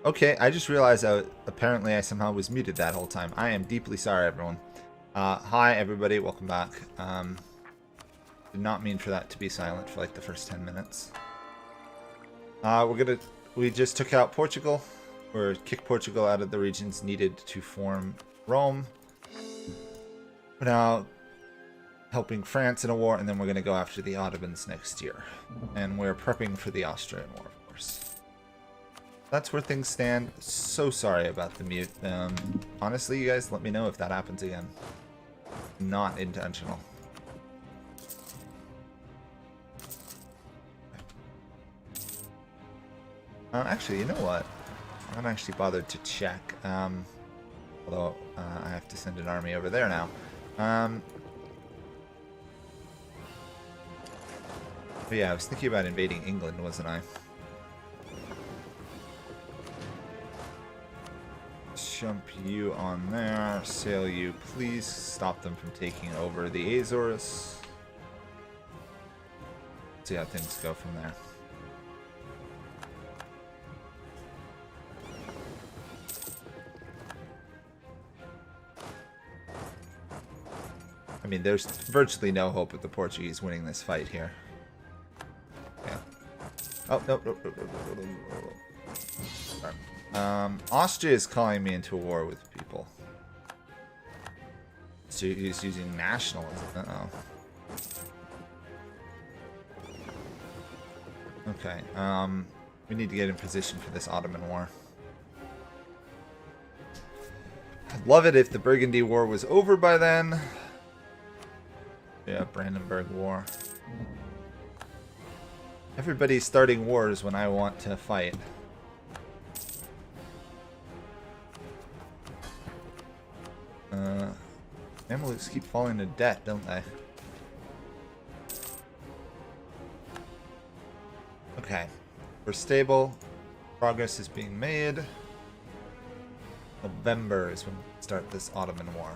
Okay, I just realized apparently I somehow was muted that whole time. I am deeply sorry, everyone. Hi, everybody. Welcome back. Did not mean for that to be silent for like the first 10 minutes. We just took out Portugal, or kicked Portugal out of the regions needed to form Rome. We're now helping France in a war, and then we're going to go after the Ottomans next year. And we're prepping for the Austrian War, of course. That's where things stand. So sorry about the mute. Honestly, you guys, let me know if that happens again. Not intentional. Actually, you know what? I haven't actually bothered to check. Although, I have to send an army over there now. But yeah, I was thinking about invading England, wasn't I? Jump you on there. Sail you. Please stop them from taking over the Azores. See how things go from there. I mean, there's virtually no hope of the Portuguese winning this fight here. Yeah. Oh, no. Sorry. Austria is calling me into a war with people. So he's using nationalism. Uh-oh. Okay, we need to get in position for this Ottoman war. I'd love it if the Burgundy War was over by then. Yeah, Brandenburg War. Everybody's starting wars when I want to fight. Mamelukes keep falling into debt, don't they? Okay. We're stable. Progress is being made. November is when we start this Ottoman War.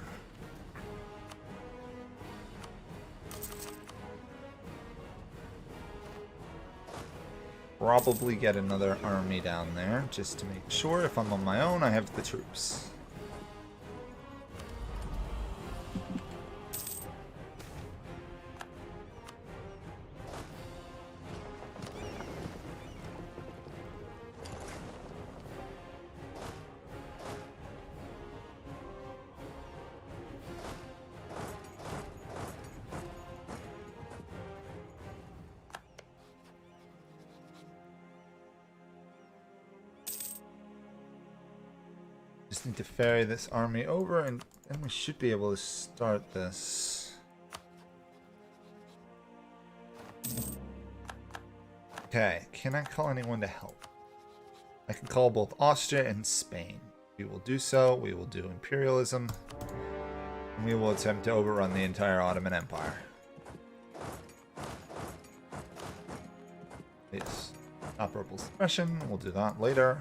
Probably get another army down there just to make sure if I'm on my own I have the troops. Just need to ferry this army over and then we should be able to start this. Okay, can I call anyone to help? I can call both Austria and Spain. We will do so. We will do imperialism. And we will attempt to overrun the entire Ottoman Empire. Yes. Operable suppression. We'll do that later.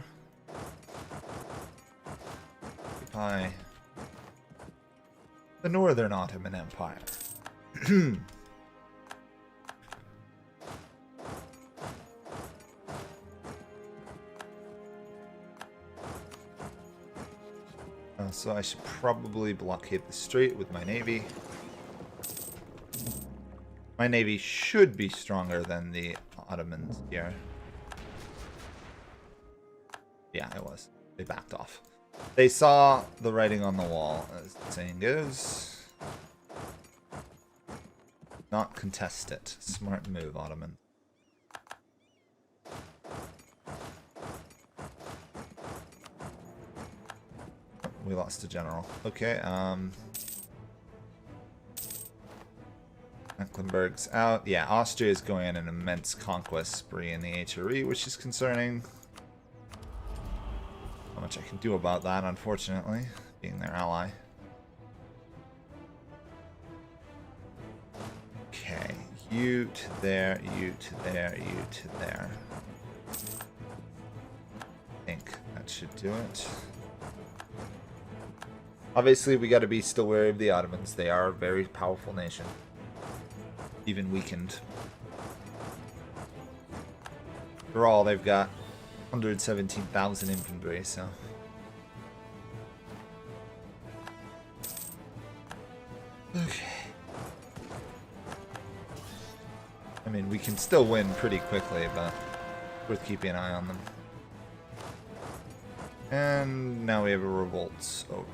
Occupy the Northern Ottoman Empire. So I should probably blockade the strait with my navy. My navy should be stronger than the Ottomans here. Yeah, it was. They backed off. They saw the writing on the wall, as the saying goes. Not contest it. Smart move, Ottoman. We lost a general. Okay, Mecklenburg's out. Yeah, Austria is going on an immense conquest spree in the HRE, which is concerning. Not much I can do about that, unfortunately, being their ally. Okay, you to there, you to there, you to there. I think that should do it. Obviously, we got to be still wary of the Ottomans. They are a very powerful nation. Even weakened. After all, they've got 117,000 infantry, so. Okay. I mean, we can still win pretty quickly, but worth keeping an eye on them. And now we have a revolt over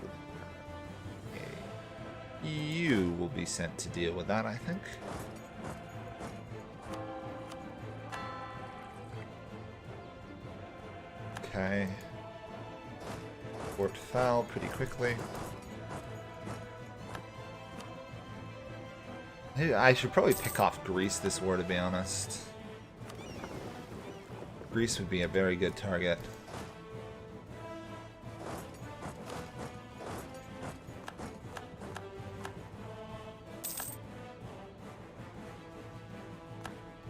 there. You will be sent to deal with that, I think. Okay. Fort fell pretty quickly. I should probably pick off Greece this war, to be honest. Greece would be a very good target.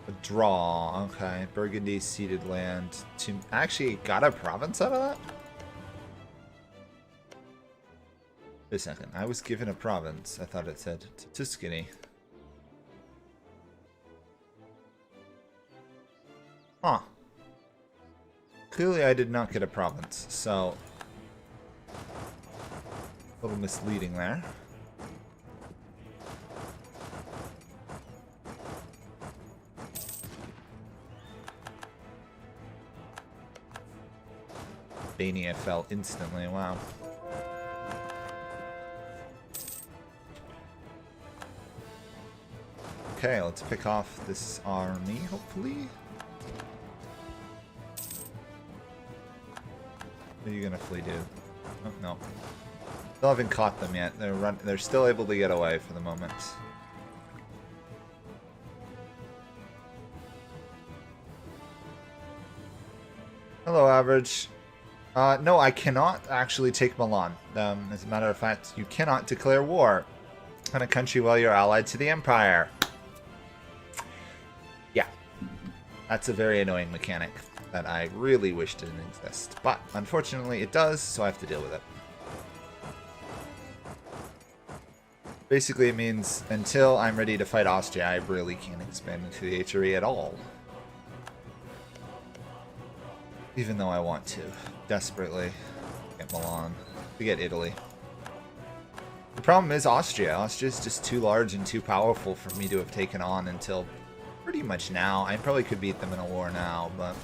A draw, okay. Burgundy ceded land to actually got a province out of that? Wait a second, I was given a province. I thought it said Tuscany. Huh. Clearly I did not get a province, so a little misleading there. Albania fell instantly, wow. Okay, let's pick off this army, hopefully. What are you gonna flee, dude? Oh, no. Still haven't caught them yet. They're still able to get away for the moment. Hello, average. No, I cannot actually take Milan. As a matter of fact, you cannot declare war on a country while you're allied to the Empire. Yeah. That's a very annoying mechanic that I really wish didn't exist. But, unfortunately, it does, so I have to deal with it. Basically, it means until I'm ready to fight Austria, I really can't expand into the HRE at all. Even though I want to. Desperately. Get Milan. To get Italy. The problem is Austria. Austria's just too large and too powerful for me to have taken on until pretty much now. I probably could beat them in a war now, but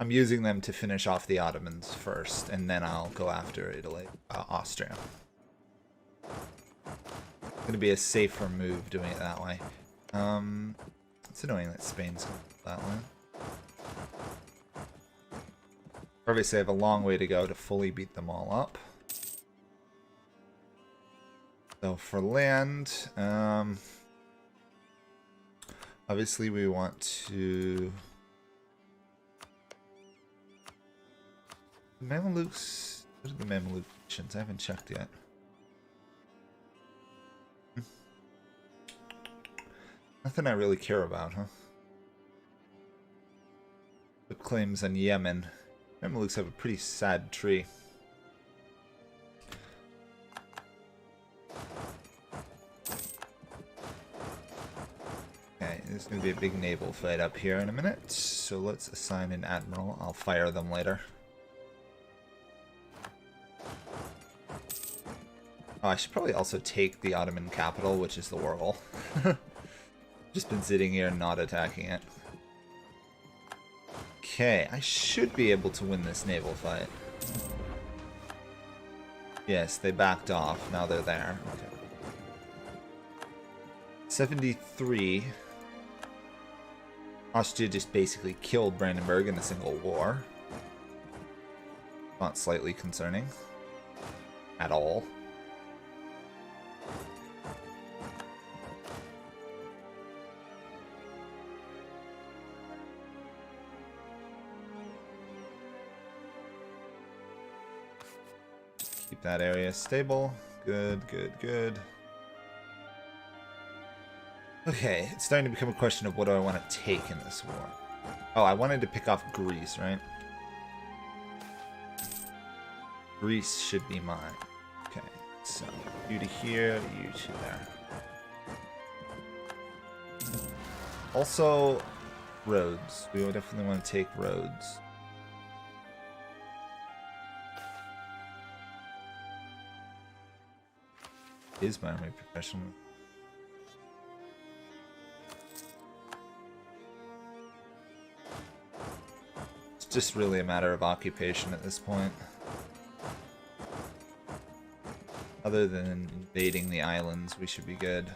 I'm using them to finish off the Ottomans first, and then I'll go after Italy, Austria. It's going to be a safer move doing it that way. It's annoying that Spain's going that way. Obviously, I have a long way to go to fully beat them all up. So for land, obviously we want to... Mamelukes... What are the Mameluke nations? I haven't checked yet. Nothing I really care about, huh? But claims on Yemen. Mamelukes have a pretty sad tree. Okay, there's going to be a big naval fight up here in a minute, so let's assign an admiral. I'll fire them later. Oh, I should probably also take the Ottoman capital, which is the Warhol. Just been sitting here not attacking it. Okay, I should be able to win this naval fight. Yes, they backed off. Now they're there. Okay. 73. Austria just basically killed Brandenburg in a single war. Not slightly concerning. At all. Keep that area stable. Good, good, good. Okay, it's starting to become a question of what do I want to take in this war. Oh, I wanted to pick off Greece, right? Greece should be mine. Okay, so you to here, you to there. Also, Roads. We would definitely want to take roads. Is my army professional? It's just really a matter of occupation at this point. Other than invading the islands, we should be good.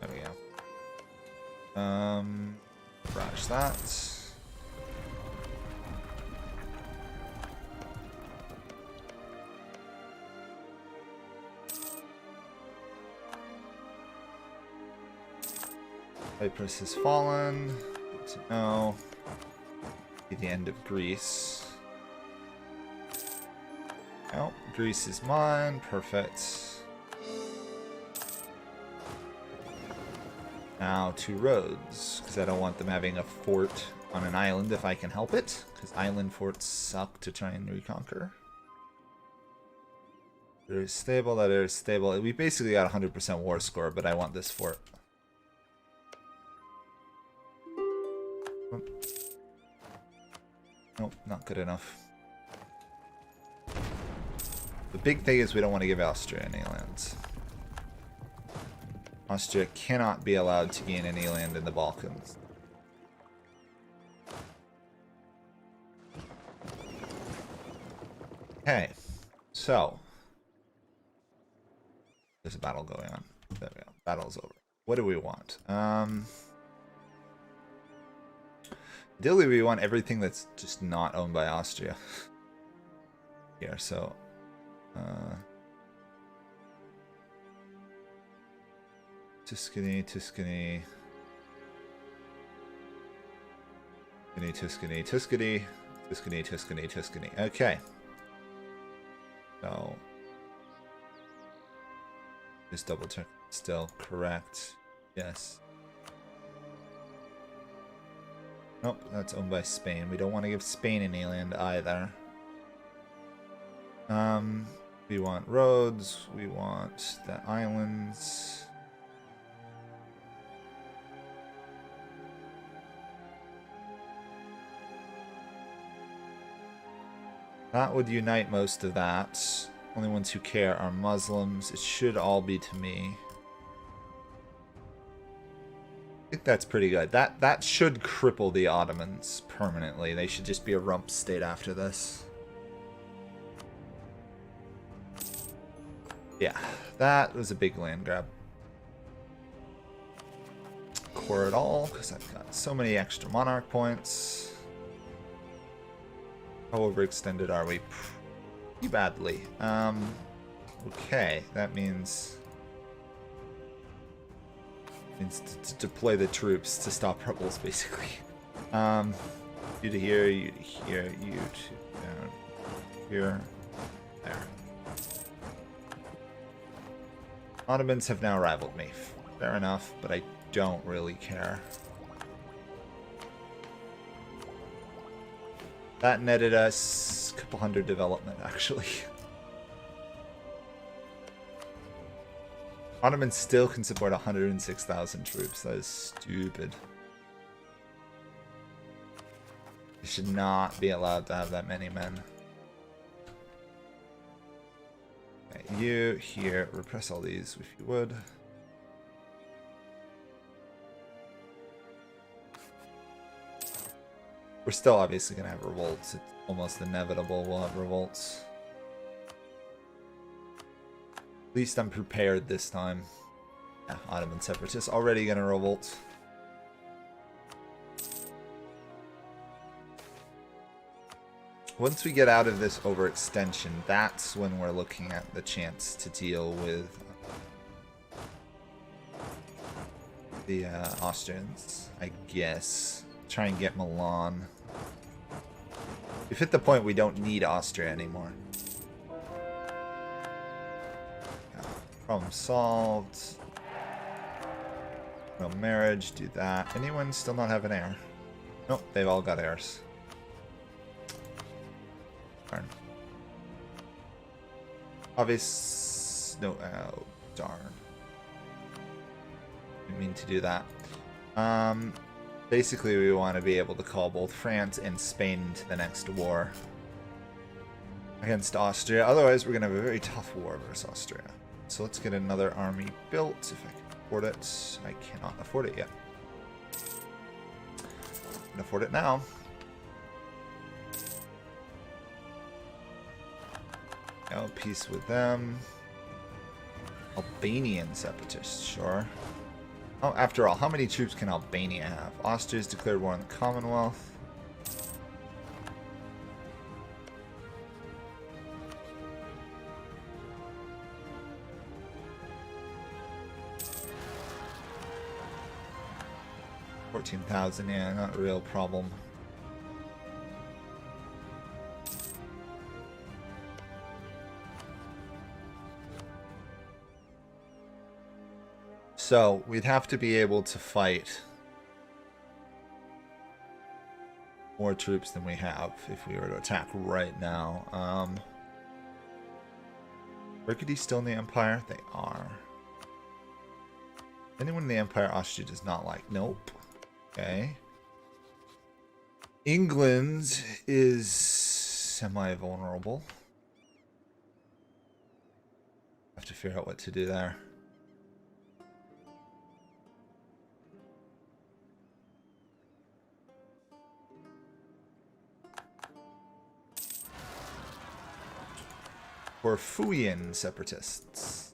There we go. Barrage that. Cyprus has fallen. Good to know. Be the end of Greece. Oh, Greece is mine. Perfect. Now 2 roads, because I don't want them having a fort on an island if I can help it, because island forts suck to try and reconquer. That is stable, that is stable. We basically got 100% war score, but I want this fort. Nope, not good enough. The big thing is we don't want to give Austria any lands. Austria cannot be allowed to gain any land in the Balkans. Okay, so there's a battle going on. There we go. Battle's over. What do we want? Ideally, we want everything that's just not owned by Austria here. So, Tuscany, Tuscany, Tuscany, Tuscany, Tuscany, Tuscany, Tuscany, Tuscany. Okay. So, just double check. Still correct. Yes. Nope, that's owned by Spain. We don't want to give Spain any land either. We want roads. We want the islands. That would unite most of that. Only ones who care are Muslims. It should all be to me. I think that's pretty good. That should cripple the Ottomans permanently. They should just be a rump state after this. Yeah, that was a big land grab. Core it all, because I've got so many extra monarch points. How overextended are we? Pretty badly. Okay, that means to deploy the troops to stop rebels, basically. You to here, you to here, you to down here, there. Ottomans have now rivaled me. Fair enough, but I don't really care. That netted us a couple hundred development, actually. Ottomans still can support 106,000 troops. That is stupid. You should not be allowed to have that many men. Okay, you here, repress all these if you would. We're still obviously going to have revolts. It's almost inevitable we'll have revolts. At least I'm prepared this time. Yeah, Ottoman separatists already going to revolt. Once we get out of this overextension, that's when we're looking at the chance to deal with the Austrians, I guess. Try and get Milan. We've hit the point we don't need Austria anymore. Problem solved. No marriage, do that. Anyone still not have an heir? Nope, they've all got heirs. Darn. Obvious. No. Oh, darn. Didn't mean to do that. Basically, we want to be able to call both France and Spain into the next war against Austria. Otherwise, we're going to have a very tough war versus Austria. So let's get another army built if I can afford it. I cannot afford it yet. I can afford it now. No peace with them. Albanian separatists, sure. Oh, after all, how many troops can Albania have? Austria's declared war on the Commonwealth. $14,000, yeah, not a real problem. So, we'd have to be able to fight more troops than we have if we were to attack right now. Burgundy still in the Empire? They are. Anyone in the Empire Austria does not like? Nope. Okay. England is semi-vulnerable. Have to figure out what to do there. Forwind separatists.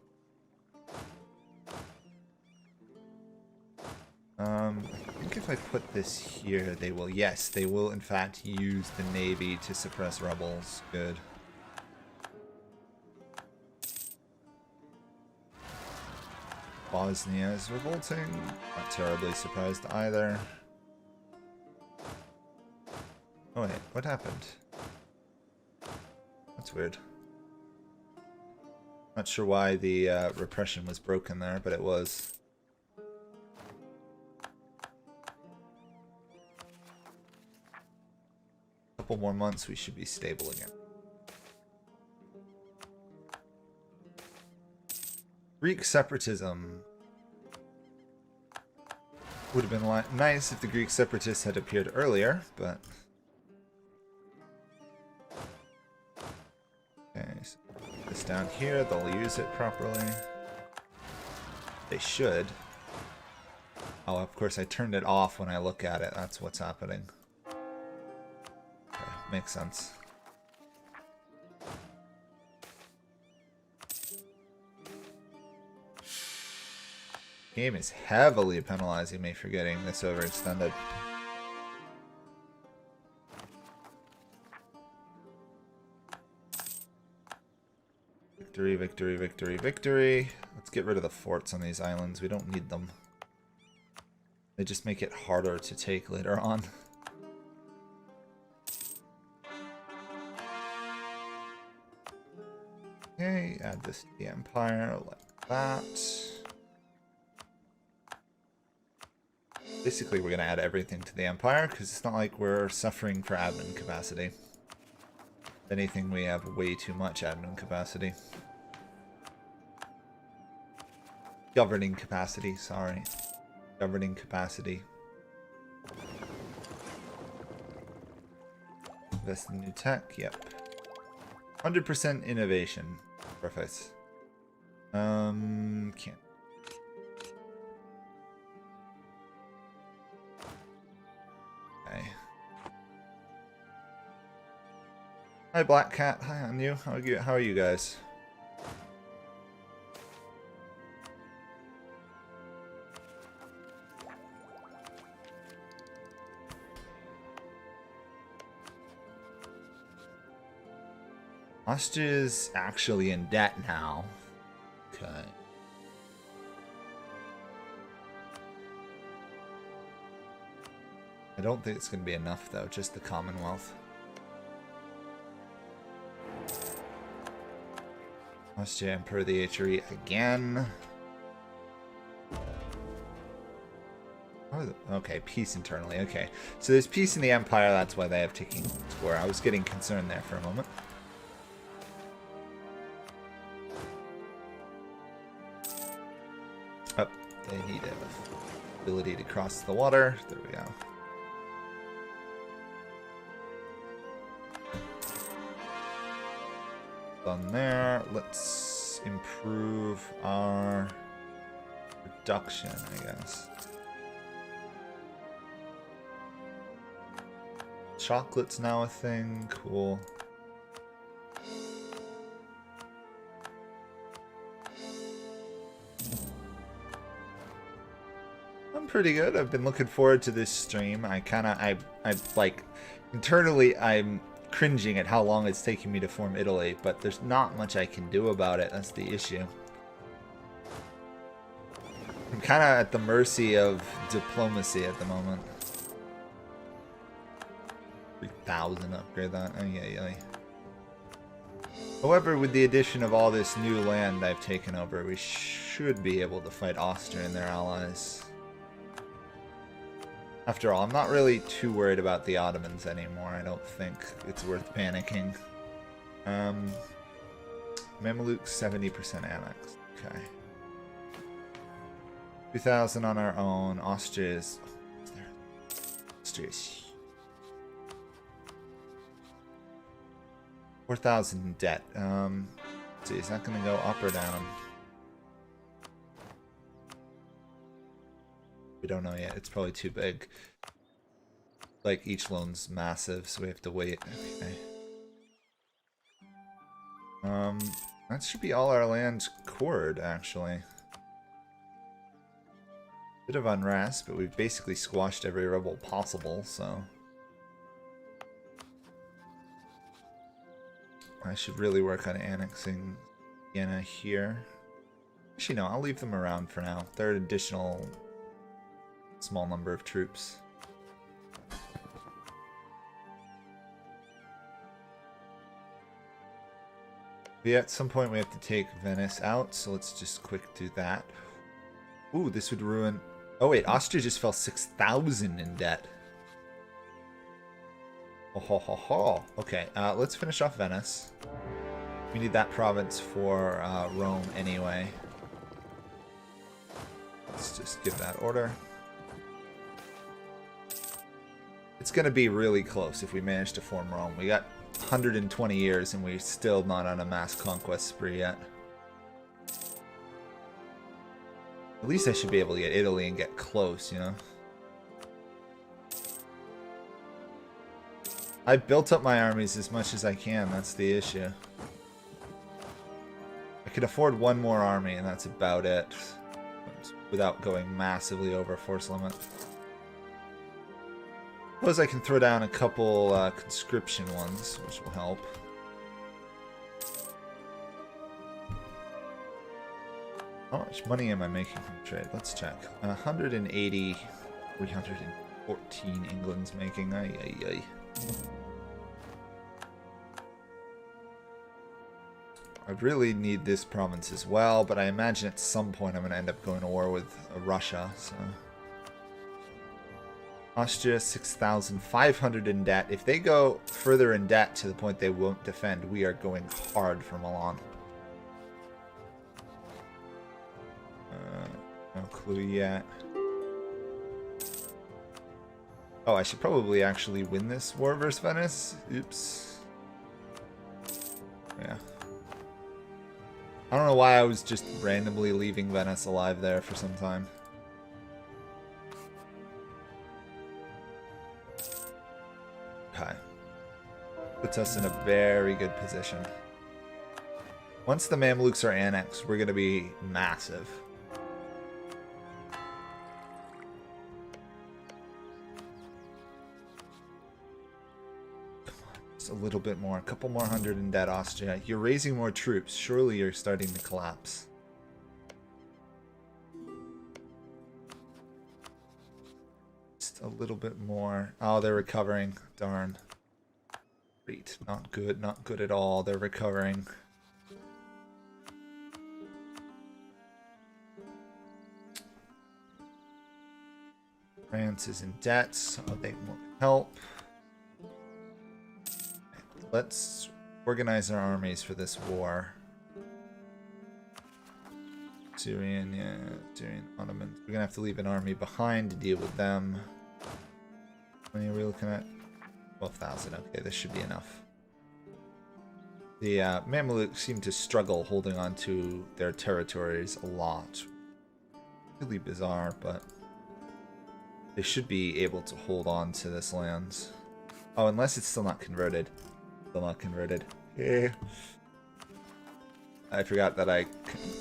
I think if I put this here, they will. Yes, they will in fact use the navy to suppress rebels. Good. Bosnia is revolting. Not terribly surprised either. Oh wait, what happened? That's weird. Not sure why the repression was broken there, but it was. A couple more months, we should be stable again. Greek separatism. Would have been nice if the Greek separatists had appeared earlier, but... Okay, so put this down here, they'll use it properly. They should. Oh, of course I turned it off when I look at it, that's what's happening. Okay, makes sense. Game is heavily penalizing me for getting this overextended. Victory, victory, victory, victory. Let's get rid of the forts on these islands. We don't need them. They just make it harder to take later on. Okay, add this to the Empire like that. Basically, we're going to add everything to the Empire, because it's not like we're suffering for admin capacity. If anything, we have way too much admin capacity. Governing capacity, sorry. Governing capacity. Invest in new tech, yep. 100% innovation. Perfect. Can't. Hi Black Cat, hi on you. How are you guys? Austria's actually in debt now. Okay. I don't think it's going to be enough though, just the Commonwealth. Austria Emperor the HRE again. Oh, okay, peace internally. Okay, so there's peace in the Empire. That's why they have taking score. I was getting concerned there for a moment. They need an ability to cross the water. There we go. Done there. Let's improve our production, I guess. Chocolate's now a thing. Cool. I'm pretty good. I've been looking forward to this stream. I like, internally, I'm cringing at how long it's taking me to form Italy, but there's not much I can do about it. That's the issue. I'm kind of at the mercy of diplomacy at the moment. 3,000 upgrade that. Oh, yeah. However, with the addition of all this new land I've taken over, we should be able to fight Austria and their allies. After all, I'm not really too worried about the Ottomans anymore. I don't think it's worth panicking. Mamluk 70% annexed. Okay. 2,000 on our own. Austria's 4,000 in debt. Let's see, is that going to go up or down? We don't know yet. It's probably too big. Like, each loan's massive, so we have to wait. Okay. That should be all our land cored, actually. Bit of unrest, but we've basically squashed every rebel possible, so... I should really work on annexing Vienna here. Actually, no, I'll leave them around for now. They're an additional small number of troops. But yeah, at some point we have to take Venice out, so let's just quick do that. Ooh, this would ruin... Oh wait, Austria just fell 6,000 in debt. Oh, ho, ho, ho. Okay, let's finish off Venice. We need that province for Rome anyway. Let's just give that order. It's going to be really close if we manage to form Rome. We got 120 years and we're still not on a mass conquest spree yet. At least I should be able to get Italy and get close, you know? I've built up my armies as much as I can, that's the issue. I could afford one more army and that's about it. Without going massively over force limit. Suppose I can throw down a couple conscription ones, which will help. How much money am I making from trade? Let's check. 180, 314 England's making. Ay, ay, ay. I really need this province as well, but I imagine at some point I'm going to end up going to war with Russia, so... Austria, 6,500 in debt. If they go further in debt to the point they won't defend, we are going hard for Milan. No clue yet. Oh, I should probably actually win this war versus Venice. Oops. Yeah. I don't know why I was just randomly leaving Venice alive there for some time. Okay. Puts us in a very good position. Once the Mamluks are annexed, we're going to be massive. A little bit more, a couple more hundred in debt, Austria. You're raising more troops. Surely you're starting to collapse. Just a little bit more. Oh, they're recovering. Darn. Great. Not good. Not good at all. They're recovering. France is in debt, so they won't help. Let's organize our armies for this war. Syrian, yeah, Syrian Ottomans. We're gonna have to leave an army behind to deal with them. How many are we looking at? 12,000. Okay, this should be enough. The Mamluks seem to struggle holding on to their territories a lot. Really bizarre, but they should be able to hold on to this land. Oh, unless it's still not converted. Still not converted. Yeah. I forgot that I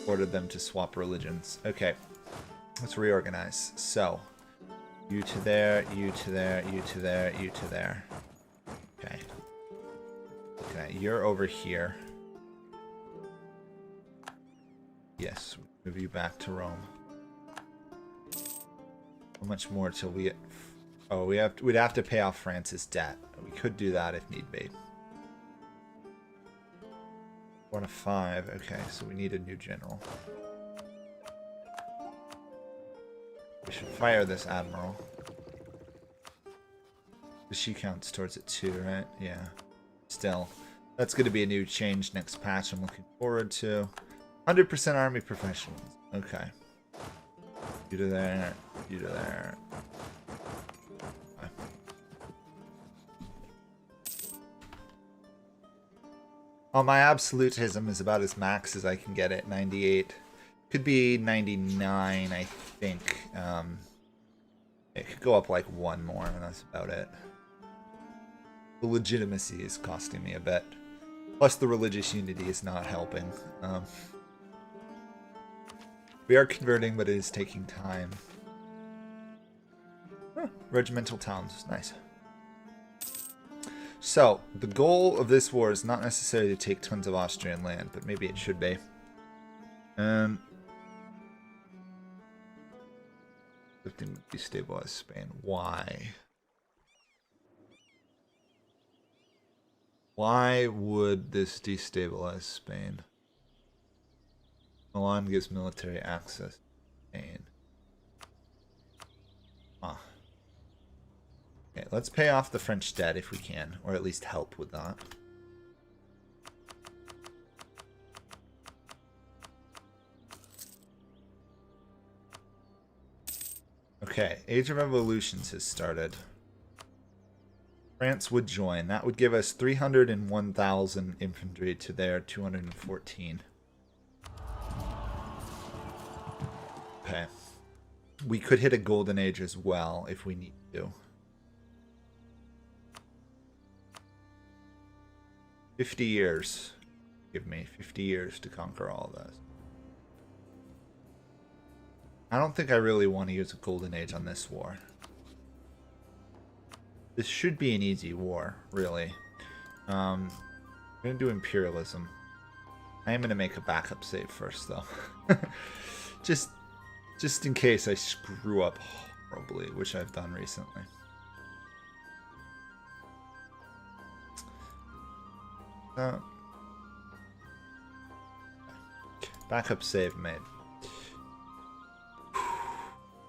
ordered them to swap religions. Okay, let's reorganize. So, you to there, you to there, you to there, you to there. Okay. Okay, you're over here. Yes, move you back to Rome. How much more till we get... Oh, we'd have to pay off France's debt. We could do that if need be. 1 to 5. Okay, so we need a new general. We should fire this admiral. She counts towards it too, right? Yeah. Still. That's going to be a new change next patch I'm looking forward to. 100% army professionals. Okay. You to there. You to there. Okay. Oh, my absolutism is about as max as I can get it. 98. Could be 99, I think. It could go up like 1 more, and that's about it. The legitimacy is costing me a bit. Plus, the religious unity is not helping. We are converting, but it is taking time. Huh, regimental towns. Nice. So, the goal of this war is not necessarily to take tons of Austrian land, but maybe it should be. 15 would destabilize Spain. Why? Why would this destabilize Spain? Milan gives military access to Spain. Ah. Okay, let's pay off the French debt if we can, or at least help with that. Okay, Age of Revolutions has started. France would join. That would give us 301,000 infantry to their 214. Okay. We could hit a golden age as well if we need to. 50 years. Give me 50 years to conquer all of this. I don't think I really want to use a golden age on this war. This should be an easy war, really. I'm going to do imperialism. I am going to make a backup save first, though. Just in case I screw up horribly, which I've done recently. Backup save made.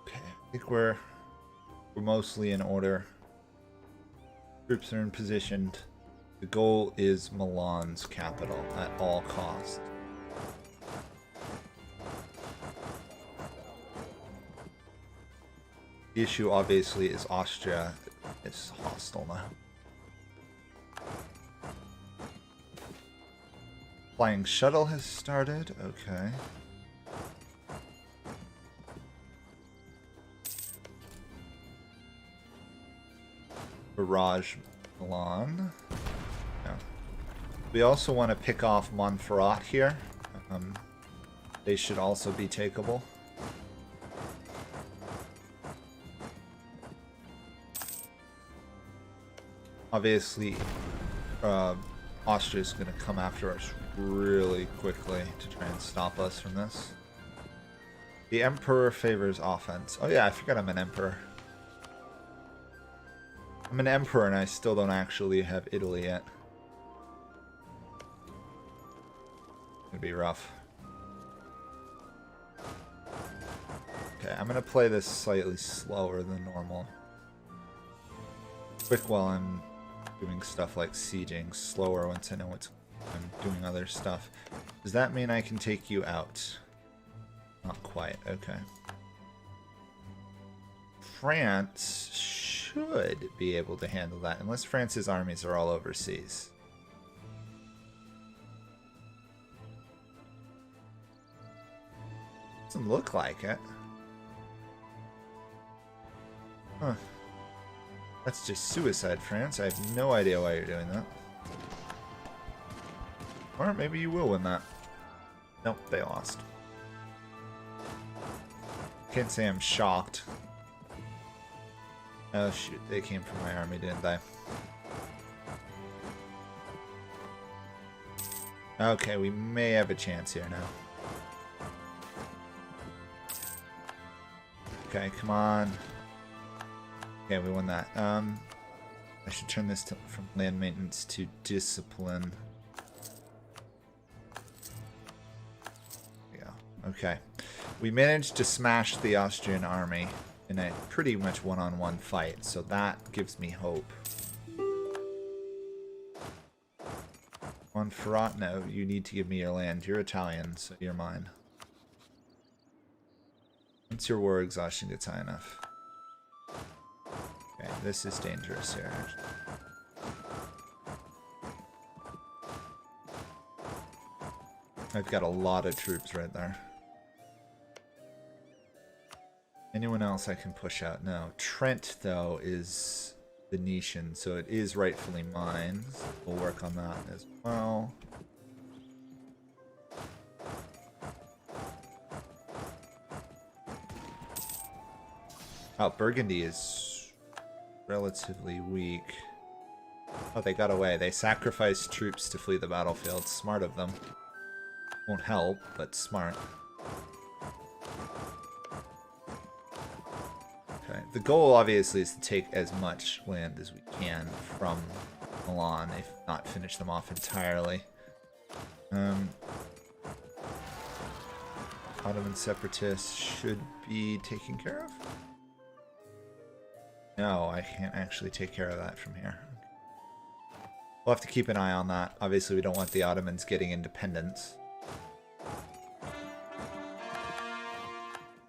Okay, I think we're mostly in order. Troops are in position. The goal is Milan's capital at all costs. The issue obviously is Austria is hostile now. Flying shuttle has started. Okay. Barrage Milan. Yeah. We also want to pick off Montferrat here. They should also be takeable. Obviously, Austria is going to come after us really quickly to try and stop us from this. The Emperor favors offense. Oh yeah, I forgot I'm an Emperor. I'm an Emperor and I still don't actually have Italy yet. It'd be rough. Okay, I'm going to play this slightly slower than normal. Quick while I'm doing stuff like sieging, slower once I know I'm doing other stuff. Does that mean I can take you out? Not quite, okay. France should be able to handle that, unless France's armies are all overseas. Doesn't look like it. Huh. That's just suicide, France. I have no idea why you're doing that. Or maybe you will win that. Nope, they lost. Can't say I'm shocked. Oh shoot, they came from my army, didn't they? Okay, we may have a chance here now. Okay, come on. Okay, we won that. I should turn this from land maintenance to discipline. There we go. Okay. We managed to smash the Austrian army in a pretty much one-on-one fight, so that gives me hope. On Ferrat, no, you need to give me your land. You're Italian, so you're mine. Once your war exhaustion gets high enough. Okay, this is dangerous here. I've got a lot of troops right there. Anyone else I can push out? No. Trent, though, is Venetian, so it is rightfully mine. So we'll work on that as well. Oh, Burgundy is relatively weak. Oh, they got away. They sacrificed troops to flee the battlefield. Smart of them. Won't help, but smart. Okay. The goal, obviously, is to take as much land as we can from Milan, if not finish them off entirely. Ottoman separatists should be taken care of. No, I can't actually take care of that from here. We'll have to keep an eye on that. Obviously, we don't want the Ottomans getting independence.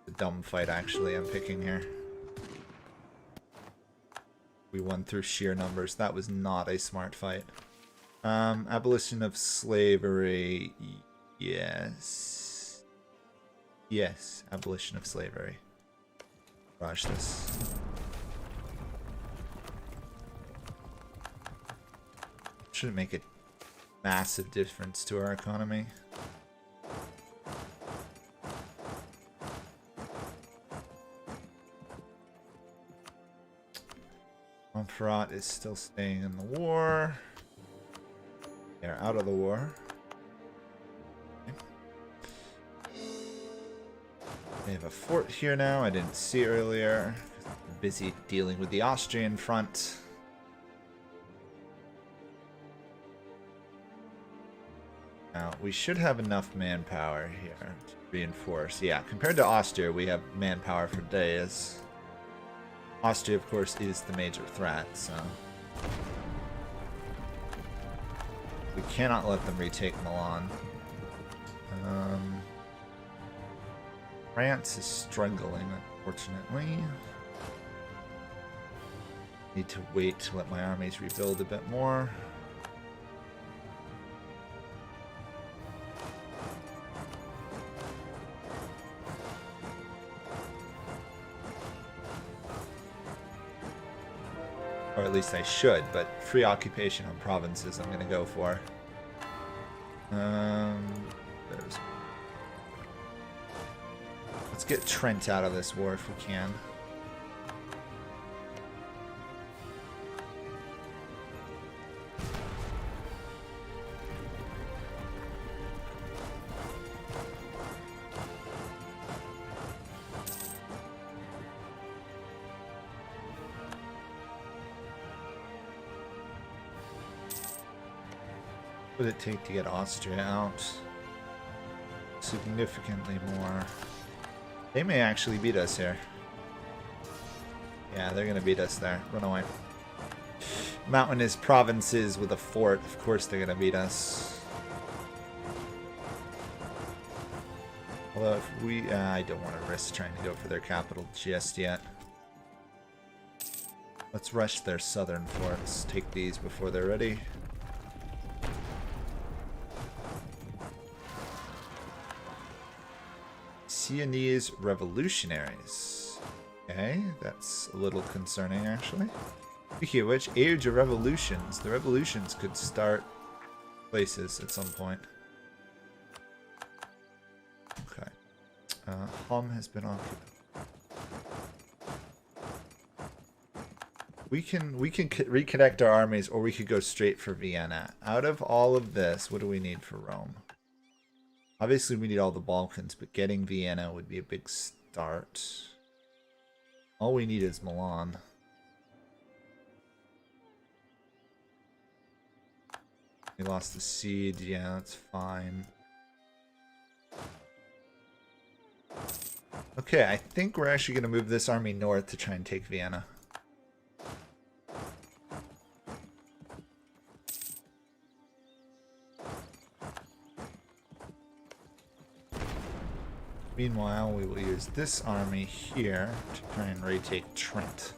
The dumb fight, actually, I'm picking here. We won through sheer numbers. That was not a smart fight. Abolition of slavery. Yes. Yes, abolition of slavery. Rush this. Shouldn't make a massive difference to our economy. Montferrat is still staying in the war. They're out of the war. Okay. They have a fort here now. I didn't see earlier. I'm busy dealing with the Austrian front. Now, we should have enough manpower here to reinforce. Yeah, compared to Austria, we have manpower for days. Austria, of course, is the major threat, so... we cannot let them retake Milan. France is struggling, unfortunately. Need to wait to let my armies rebuild a bit more. Or at least I should, but free occupation on provinces I'm going to go for. Let's get Trent out of this war if we can. What would it take to get Austria out? Significantly more. They may actually beat us here. Yeah, they're gonna beat us there. Run away. Mountainous provinces with a fort. Of course they're gonna beat us. Although if we... I don't want to risk trying to go for their capital just yet. Let's rush their southern forts. Take these before they're ready. Sienese revolutionaries. Okay, that's a little concerning actually. Speaking of which, age of revolutions. The revolutions could start places at some point. Okay. Hom has been occupied. We can reconnect our armies, or we could go straight for Vienna. Out of all of this, what do we need for Rome? Obviously, we need all the Balkans, but getting Vienna would be a big start. All we need is Milan. We lost the siege. Yeah, that's fine. Okay, I think we're actually going to move this army north to try and take Vienna. Meanwhile, we will use this army here to try and retake Trent.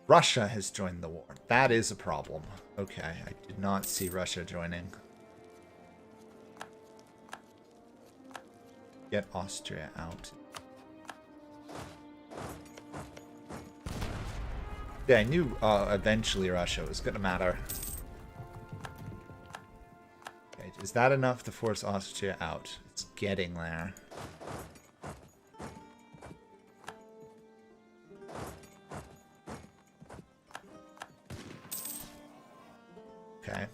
Russia has joined the war. That is a problem. Okay, I did not see Russia joining. Get Austria out. Yeah, I knew eventually Russia was going to matter. Okay, is that enough to force Austria out? It's getting there. Okay.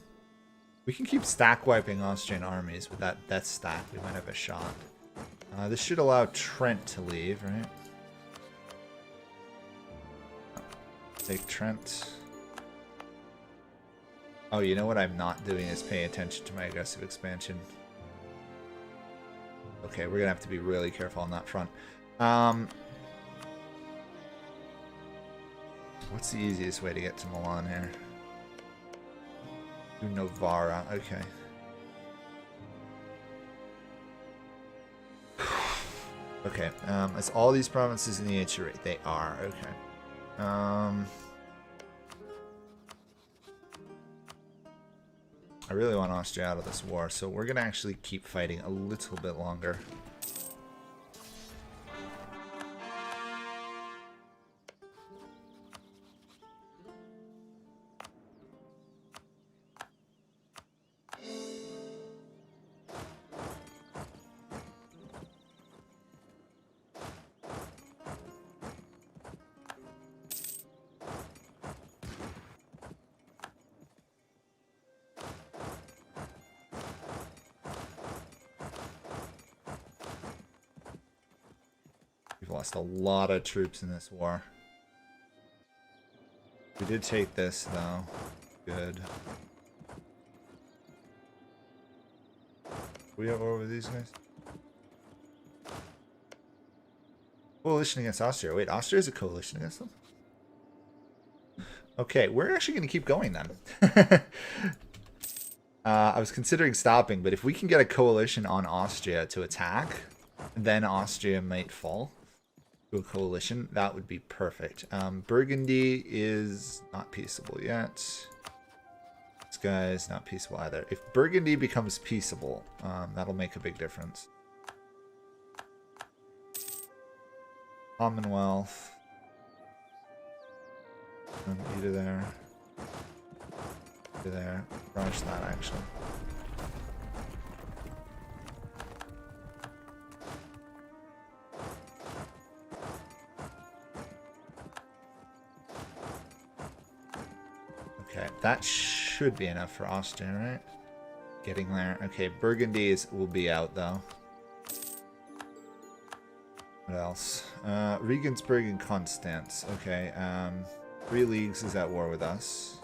We can keep stack wiping Austrian armies with that death stack. We might have a shot. This should allow Trent to leave, right? Take Trent. Oh, you know what I'm not doing is paying attention to my aggressive expansion. Okay, we're gonna have to be really careful on that front. What's the easiest way to get to Milan here? To Novara, okay. Okay, is all these provinces in the HRA? They are, okay. I really want Austria out of this war, so we're gonna actually keep fighting a little bit longer. We've lost a lot of troops in this war. We did take this, though. Good. We have over these guys? Coalition against Austria. Wait, Austria is a coalition against them? Okay, we're actually going to keep going then. I was considering stopping, but if we can get a coalition on Austria to attack, then Austria might fall. A coalition, that would be perfect. Burgundy is not peaceable yet. This guy is not peaceable either. If Burgundy becomes peaceable, that'll make a big difference. Commonwealth. Either there. Either there. Rush that actually. Okay, that should be enough for Austria, right? Getting there. Okay, Burgundy will be out, though. What else? Regensburg and Constance. Okay, 3 leagues is at war with us.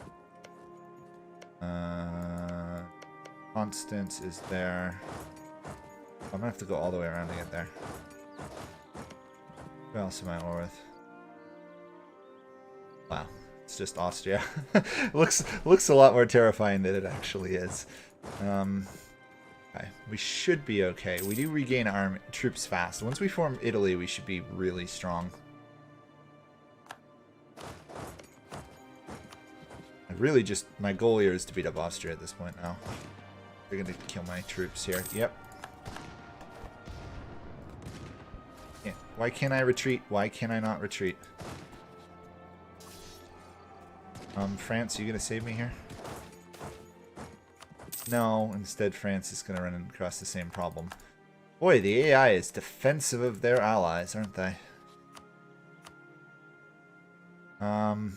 Constance is there. I'm gonna have to go all the way around to get there. Who else am I at war with? Wow. It's just Austria. looks a lot more terrifying than it actually is. Okay, we should be okay. We do regain army troops fast. Once we form Italy, we should be really strong. I really just, my goal here is to beat up Austria at this point now. They're gonna kill my troops here. Yep. Yeah. Why can't I retreat? Why can I not retreat? France, are you gonna save me here? No, instead France is gonna run across the same problem. Boy, the AI is defensive of their allies, aren't they? I'd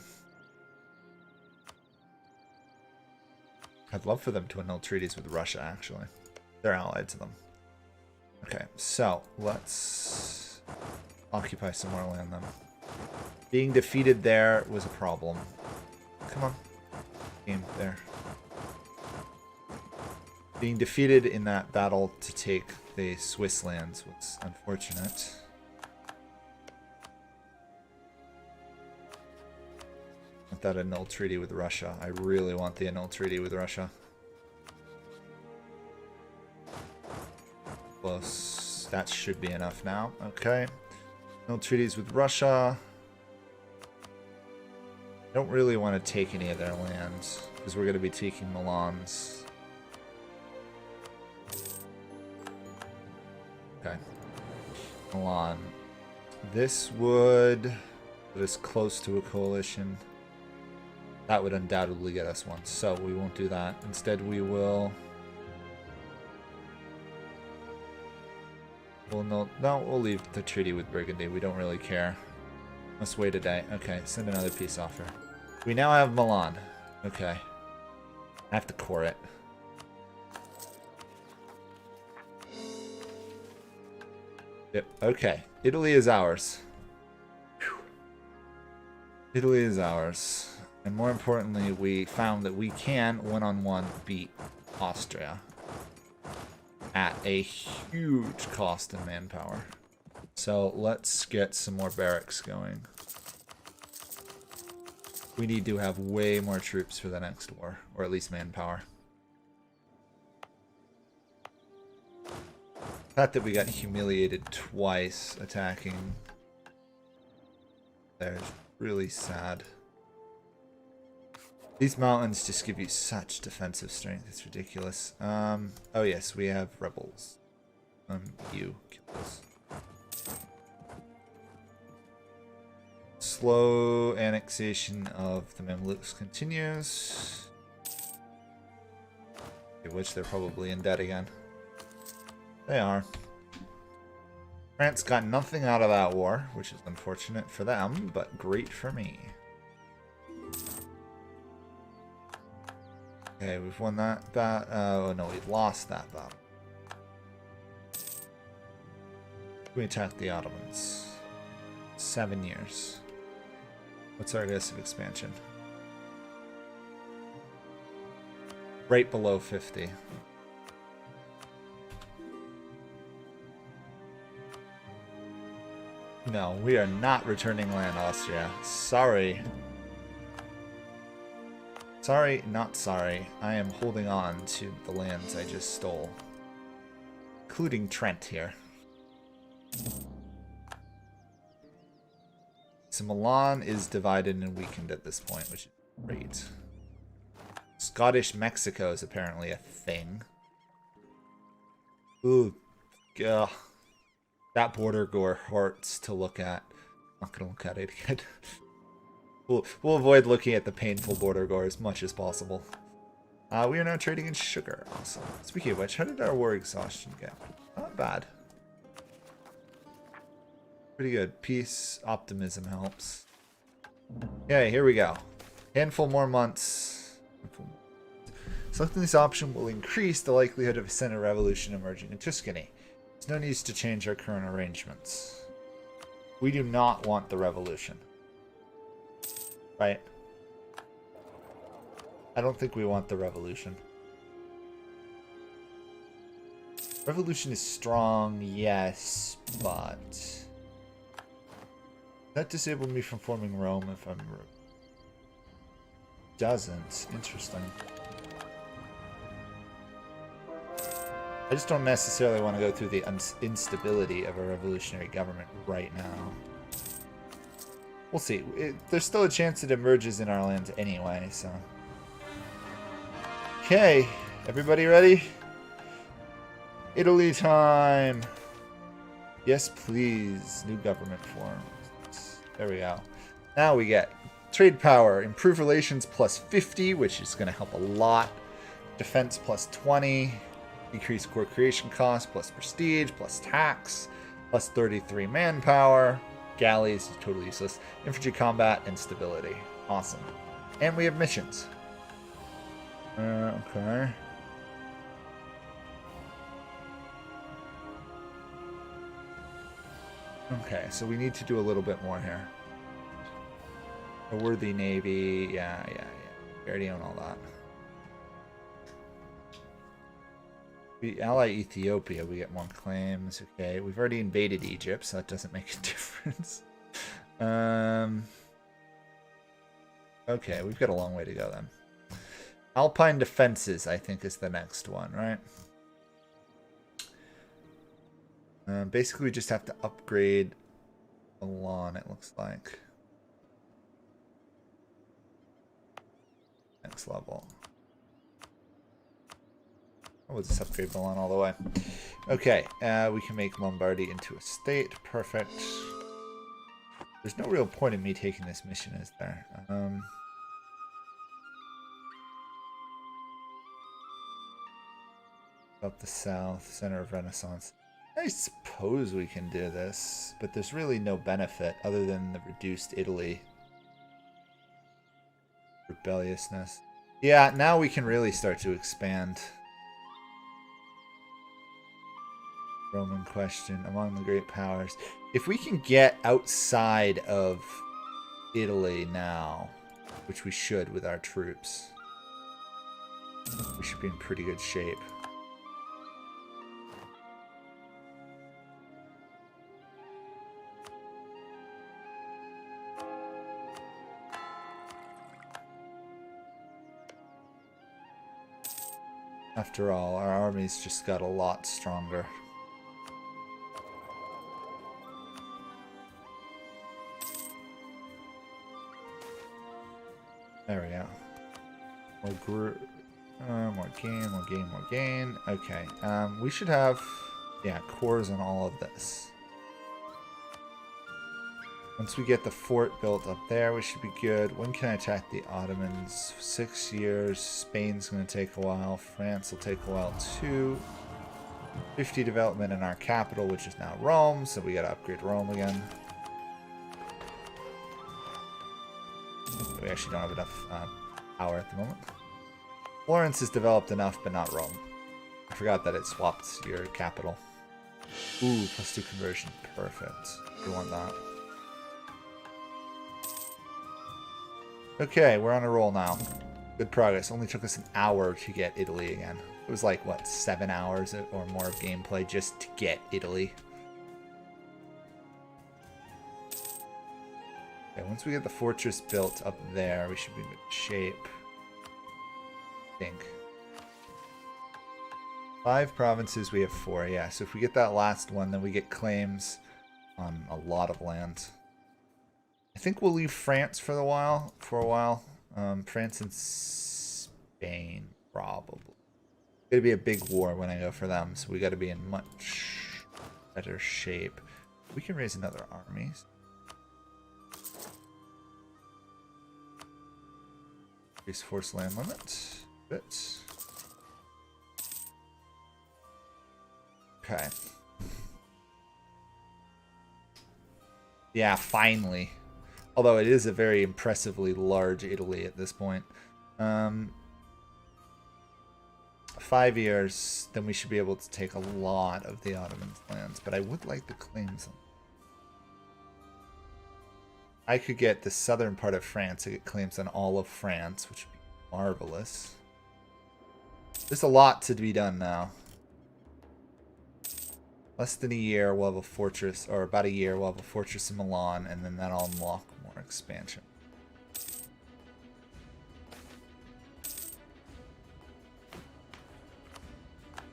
love for them to annul treaties with Russia, actually. They're allied to them. Okay, so let's occupy some more land then. Being defeated there was a problem. Come on. Game there. Being defeated in that battle to take the Swiss lands was unfortunate. Want that annul treaty with Russia. I really want the annul treaty with Russia. Close. That should be enough now. Okay. Annul treaties with Russia. I don't really want to take any of their lands because we're going to be taking Milan's. Okay. Milan. This would put us close to a coalition. That would undoubtedly get us one, so we won't do that. Instead, we will... We'll we'll leave the treaty with Burgundy. We don't really care. Let's wait a day. Okay, send another peace offer. We now have Milan. Okay. I have to core it. Yep, okay. Italy is ours. Whew. Italy is ours. And more importantly, we found that we can one-on-one beat Austria at a huge cost in manpower. So let's get some more barracks going. We need to have way more troops for the next war, or at least manpower. The fact that we got humiliated twice attacking there is really sad. These mountains just give you such defensive strength. It's ridiculous. Oh yes, we have rebels. You kill those. Slow annexation of the Mamluks continues. Which they're probably in debt again. They are. France got nothing out of that war, which is unfortunate for them, but great for me. Okay, we've won that battle. Oh no, we lost that battle. We attacked the Ottomans. 7 years. What's our aggressive expansion? Right below 50. No, we are not returning land, Austria. Sorry. Sorry, not sorry. I am holding on to the lands I just stole. Including Trent here. So Milan is divided and weakened at this point, which is great. Scottish Mexico is apparently a thing. Ooh, gah. That border gore hurts to look at. I'm not gonna look at it again. We'll avoid looking at the painful border gore as much as possible. We are now trading in sugar. Awesome. Speaking of which, how did our war exhaustion get? Not bad. Pretty good. Peace, optimism helps. Okay, here we go. Handful more months. Selecting this option will increase the likelihood of a Senate revolution emerging in Tuscany. There's no need to change our current arrangements. We do not want the revolution. Right? I don't think we want the revolution. Revolution is strong, yes, but... That disabled me from forming Rome if I'm... Doesn't. Interesting. I just don't necessarily want to go through the instability of a revolutionary government right now. We'll see. There's still a chance it emerges in our lands anyway, so. Okay, everybody ready? Italy time! Yes, please. New government forms. There we go. Now we get trade power, improve relations plus 50, which is going to help a lot. Defense plus 20, decrease core creation cost plus prestige plus tax plus 33 manpower. Galleys is totally useless. Infantry combat and stability. Awesome. And we have missions. Okay. Okay, so we need to do a little bit more here. A worthy navy. Yeah. We already own all that. We ally Ethiopia, we get more claims. Okay, we've already invaded Egypt, so that doesn't make a difference. Okay, we've got a long way to go then. Alpine defenses, I think, is the next one, right? Basically, we just have to upgrade Milan, it looks like. Next level. We'll just upgrade Milan all the way. Okay, we can make Lombardy into a state. Perfect. There's no real point in me taking this mission, is there? Up the south, center of Renaissance. I suppose we can do this, but there's really no benefit other than the reduced Italy rebelliousness. Yeah, now we can really start to expand. Roman question among the great powers. If we can get outside of Italy now, which we should with our troops, we should be in pretty good shape. After all, our army's just got a lot stronger. There we go. More gain. Okay. We should have, yeah, cores on all of this. Once we get the fort built up there, we should be good. When can I attack the Ottomans? 6 years. Spain's going to take a while. France will take a while too. 50 development in our capital, which is now Rome, so we got to upgrade Rome again. We actually don't have enough power at the moment. Florence is developed enough, but not Rome. I forgot that it swapped your capital. Ooh, +2 conversion. Perfect. We want that. Okay, we're on a roll now. Good progress. Only took us an hour to get Italy again. It was like, what, 7 hours or more of gameplay just to get Italy. Okay, once we get the fortress built up there, we should be in good shape. I think. 5 provinces, we have 4, yeah. So if we get that last one, then we get claims on a lot of land. I think we'll leave France for a while. France and Spain, probably. It's gonna be a big war when I go for them, so we got to be in much better shape. We can raise another army. Increase force land limit. Bits. Okay. Yeah, finally. Although it is a very impressively large Italy at this point. 5 years, then we should be able to take a lot of the Ottoman lands. But I would like the claims on. I could get the southern part of France. I get claims on all of France, which would be marvelous. There's a lot to be done now. Less than a year, we'll have a fortress, or about a year, we'll have a fortress in Milan, and then that'll unlock more expansion.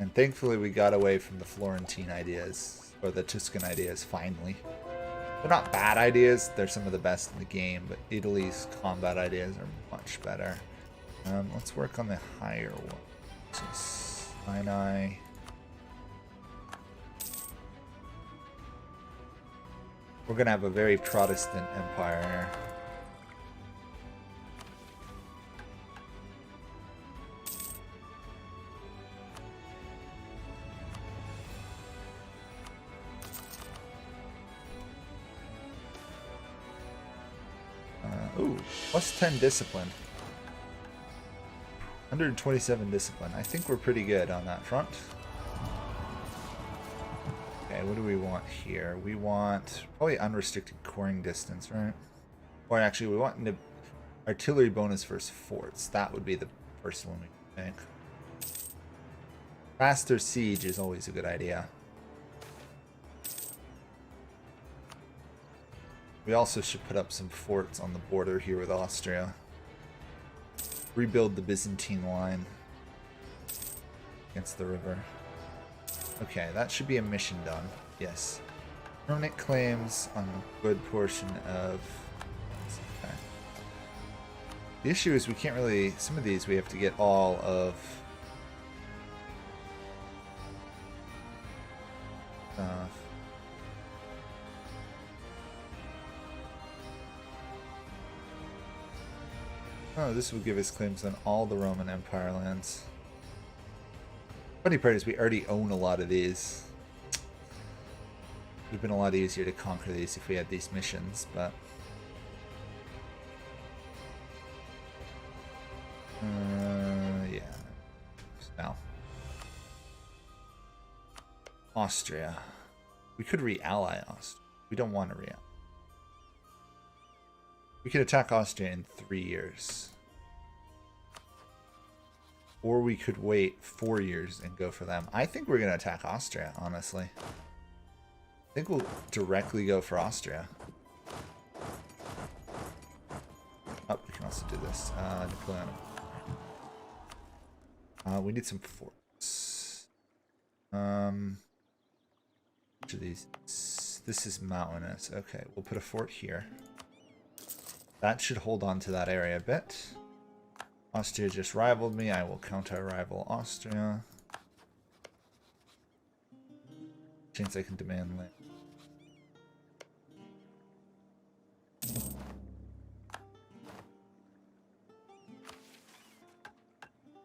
And thankfully we got away from the Florentine ideas, or the Tuscan ideas, finally. They're not bad ideas, they're some of the best in the game, but Italy's combat ideas are much better. Let's work on the higher one. So Sinai. We're gonna have a very Protestant empire here. Ooh, plus 10 discipline. 127 discipline. I think we're pretty good on that front. Okay, what do we want here? We want probably unrestricted coring distance, right? Or actually, we want artillery bonus versus forts. That would be the first one we think. Faster siege is always a good idea. We also should put up some forts on the border here with Austria. Rebuild the Byzantine line against the river. Okay, that should be a mission done. Yes. Permanent claims on a good portion of... Okay. The issue is we can't really... Some of these we have to get all of... Oh, this will give us claims on all the Roman Empire lands. Funny part is we already own a lot of these. It would have been a lot easier to conquer these if we had these missions, but... yeah. Now. Austria. We could re-ally Austria. We don't want to re-ally. We could attack Austria in 3 years. Or we could wait 4 years and go for them. I think we're going to attack Austria, honestly. I think we'll directly go for Austria. Oh, we can also do this. Napoleon. We need some forts. Which of these? This is mountainous. Okay, we'll put a fort here. That should hold on to that area a bit. Austria just rivaled me. I will counter-rival Austria. Chance I can demand land.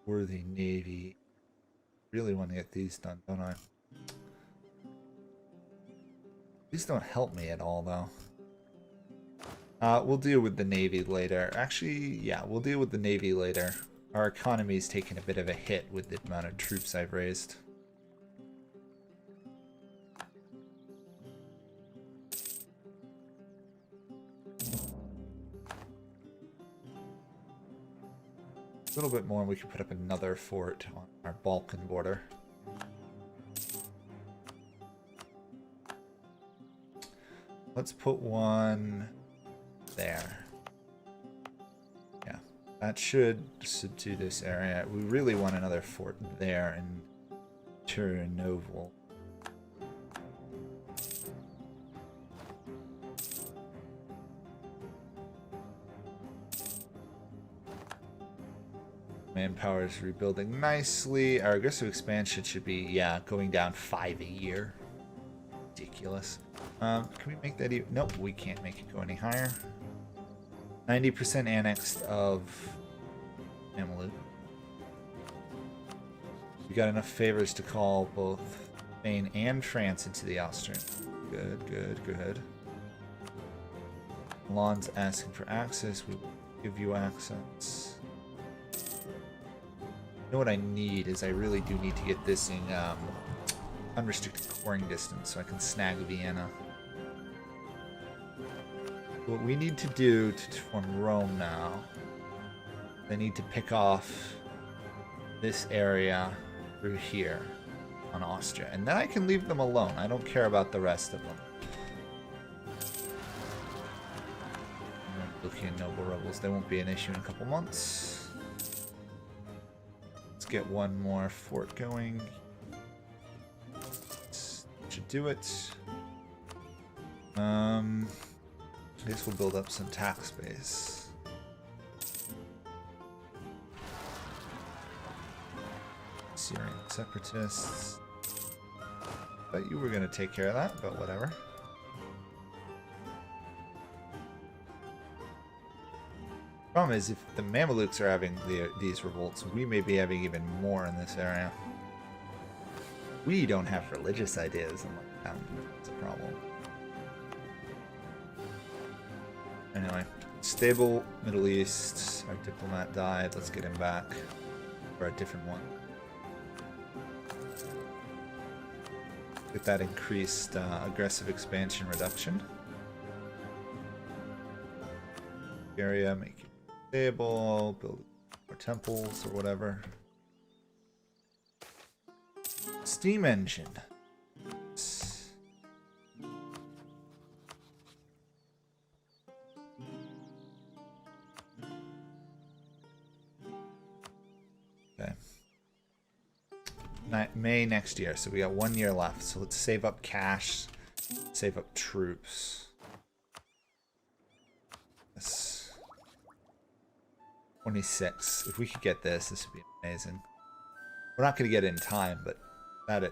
Worthy navy. Really want to get these done, don't I? These don't help me at all, though. We'll deal with the Navy later. Actually, yeah, we'll deal with the Navy later. Our economy's taken a bit of a hit with the amount of troops I've raised. A little bit more and we can put up another fort on our Balkan border. Let's put one... there. Yeah, that should subdue this area. We really want another fort there in Turnovo. Manpower is rebuilding nicely. Our aggressive expansion should be, yeah, going down 5 a year. Ridiculous. Can we make that even? Nope, we can't make it go any higher. 90% annexed of Mameluke. We got enough favors to call both Spain and France into the Austrian. Good, good, good. Milan's asking for access. We will give you access. You know what I need is I really do need to get this in unrestricted coring distance so I can snag Vienna. What we need to do to form Rome now, I need to pick off this area through here on Austria. And then I can leave them alone. I don't care about the rest of them. Looking at noble rebels, they won't be an issue in a couple months. Let's get one more fort going should do it. I guess we'll build up some tax base. Syrian separatists. Thought you were going to take care of that, but whatever. Problem is, if the Mamelukes are having these revolts, we may be having even more in this area. We don't have religious ideas, and that's a problem. Anyway, stable Middle East. Our diplomat died. Let's get him back for a different one. Get that increased aggressive expansion reduction. Area, make it stable, build more temples or whatever. Steam engine. Okay. May next year, so we got 1 year left. So let's save up cash, save up troops. Yes. 26. If we could get this, this would be amazing. We're not going to get it in time, but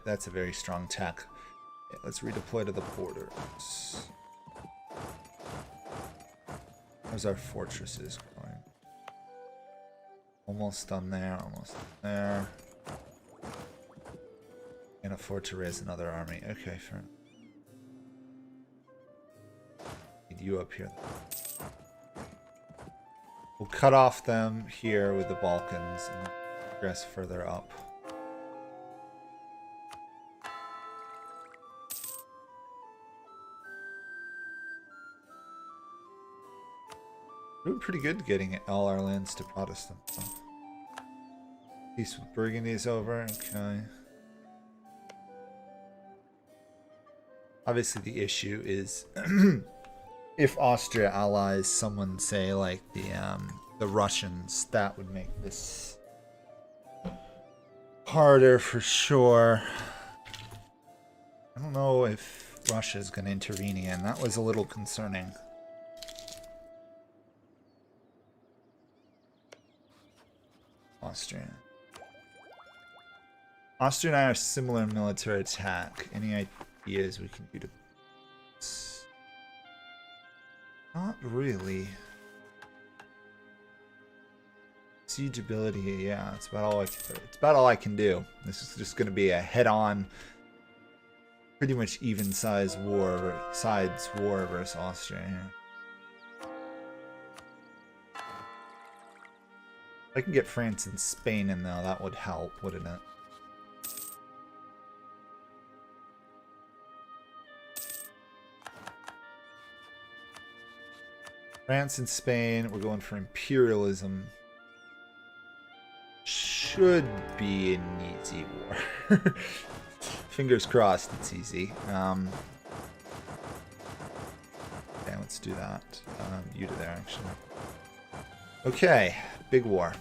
that's a very strong tech. Okay, let's redeploy to the borders. How's our fortresses going? Almost done there, almost done there. Can't afford to raise another army. Okay, fair enough. Need you up here. We'll cut off them here with the Balkans and progress further up. Doing pretty good getting all our lands to Protestant. Peace with Burgundy is over. Okay. Obviously the issue is if Austria allies someone, say like the Russians, that would make this harder for sure. I don't know if Russia is going to intervene again. That was a little concerning. Austria and I are similar in military attack. Any ideas we can do to... Not really. Siege ability, yeah, it's about all I can do. This is just going to be a head-on, pretty much even size war versus Austria here. If I can get France and Spain in though, that would help, wouldn't it? France and Spain, we're going for imperialism. Should be an easy war. Fingers crossed it's easy. Okay, let's do that. You to there, actually. Okay, big war.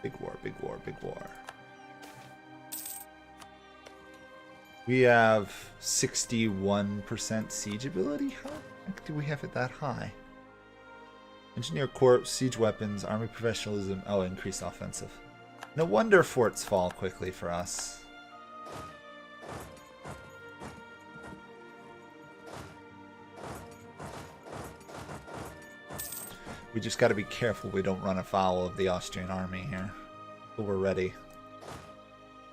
Big war, big war, big war. We have 61% siege ability? How do we have it that high? Engineer Corps, siege weapons, army professionalism. Oh, increased offensive. No wonder forts fall quickly for us. We just got to be careful we don't run afoul of the Austrian army here. But we're ready.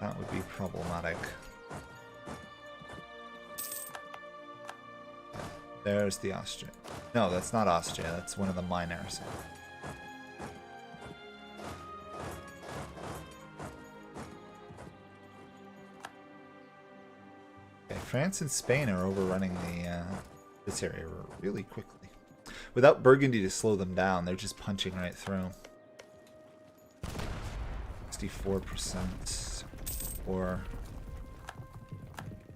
That would be problematic. There's the Austrian. No, that's not Austria. That's one of the minors. Okay, France and Spain are overrunning this area really quickly. Without Burgundy to slow them down, they're just punching right through. 64%. Or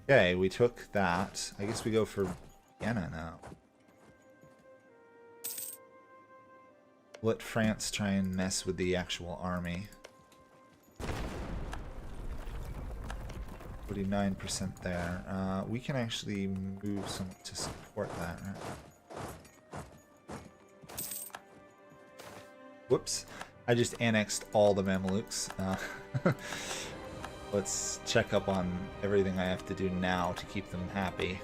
okay, we took that. I guess we go for Vienna now. Let France try and mess with the actual army. 49% there. We can actually move someone to support that, right? Whoops. I just annexed all the Mamelukes. Let's check up on everything I have to do now to keep them happy.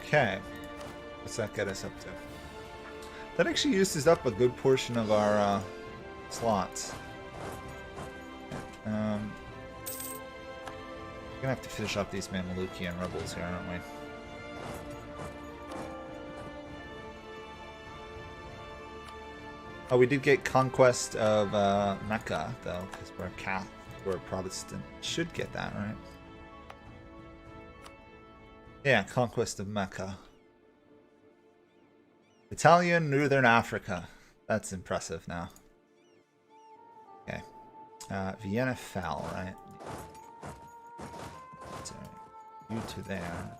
Okay, what's that get us up to? That actually uses up a good portion of our slots. We're gonna have to finish off these Mamelukian rebels here, aren't we? Oh, we did get conquest of Mecca though, because we're Protestant. Should get that, right? Yeah, conquest of Mecca. Italian Northern Africa. That's impressive now. Okay. Vienna fell, right? So, you to there.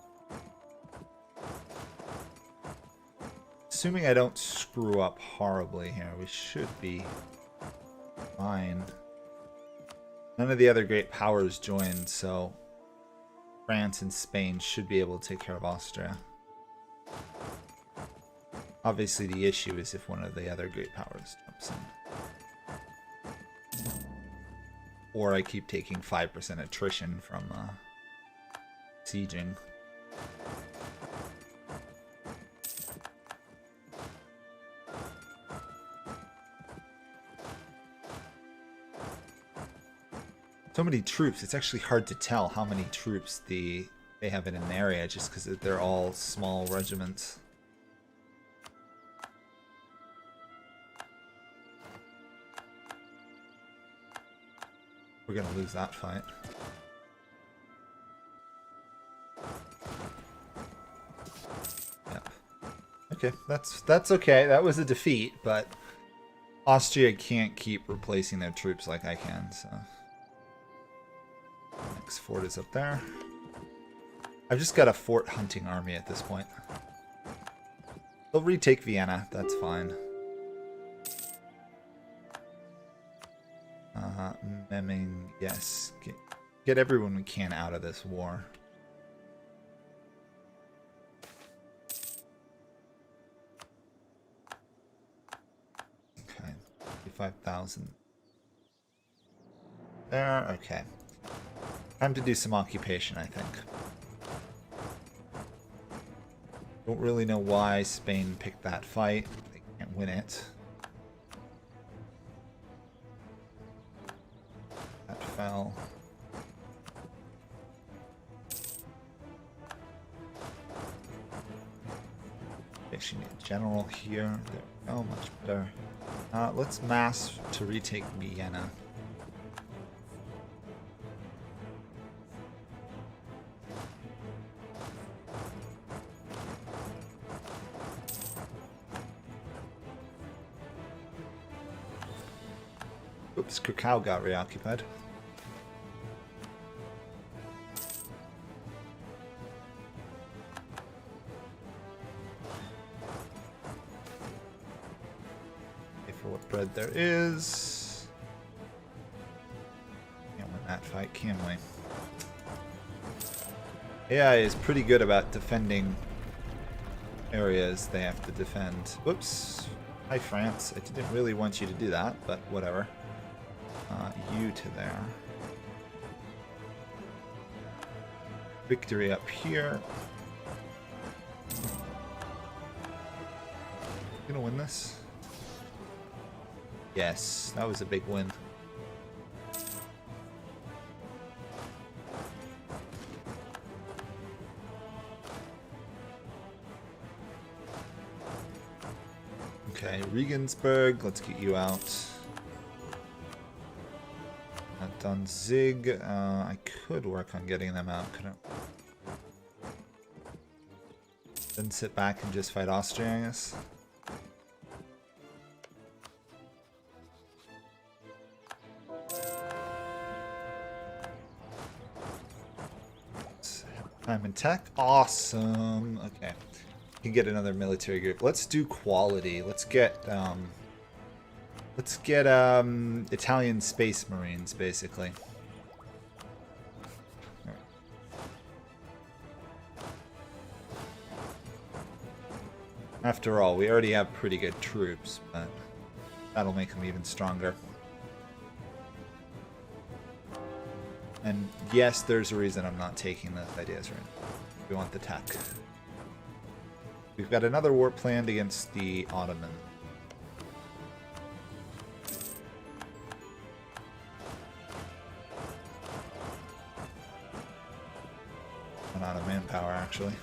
Assuming I don't screw up horribly here, we should be fine. None of the other great powers joined, so France and Spain should be able to take care of Austria. Obviously, the issue is if one of the other great powers jumps in. Or I keep taking 5% attrition from sieging. So many troops, it's actually hard to tell how many troops they have in an area just because they're all small regiments. We're gonna lose that fight. Yep. Okay, that's okay. That was a defeat, but Austria can't keep replacing their troops like I can, so. Next fort is up there. I've just got a fort hunting army at this point. They'll retake Vienna, that's fine. Memming, yes. Get everyone we can out of this war. Okay, 55,000. There, okay. Time to do some occupation, I think. Don't really know why Spain picked that fight. They can't win it. That fell. Actually need a general here. There we go, much better. Let's mass to retake Vienna. Oops, Krakow got reoccupied. Okay, for what bread there is. Can't win that fight, can we? AI is pretty good about defending areas they have to defend. Whoops. Hi, France. I didn't really want you to do that, but whatever. You to there. Victory up here. Gonna win this? Yes, that was a big win. Okay, Regensburg, let's get you out. capped on Zig. I could work on getting them out, couldn't I? Then sit back and just fight Austria, I guess. Time and tech. Awesome. Okay. Can get another military group. Let's do quality. Let's get Italian Space Marines, basically. After all, we already have pretty good troops, but that'll make them even stronger. And yes, there's a reason I'm not taking those ideas right now. We want the tech. We've got another war planned against the Ottoman. Run out of manpower, actually.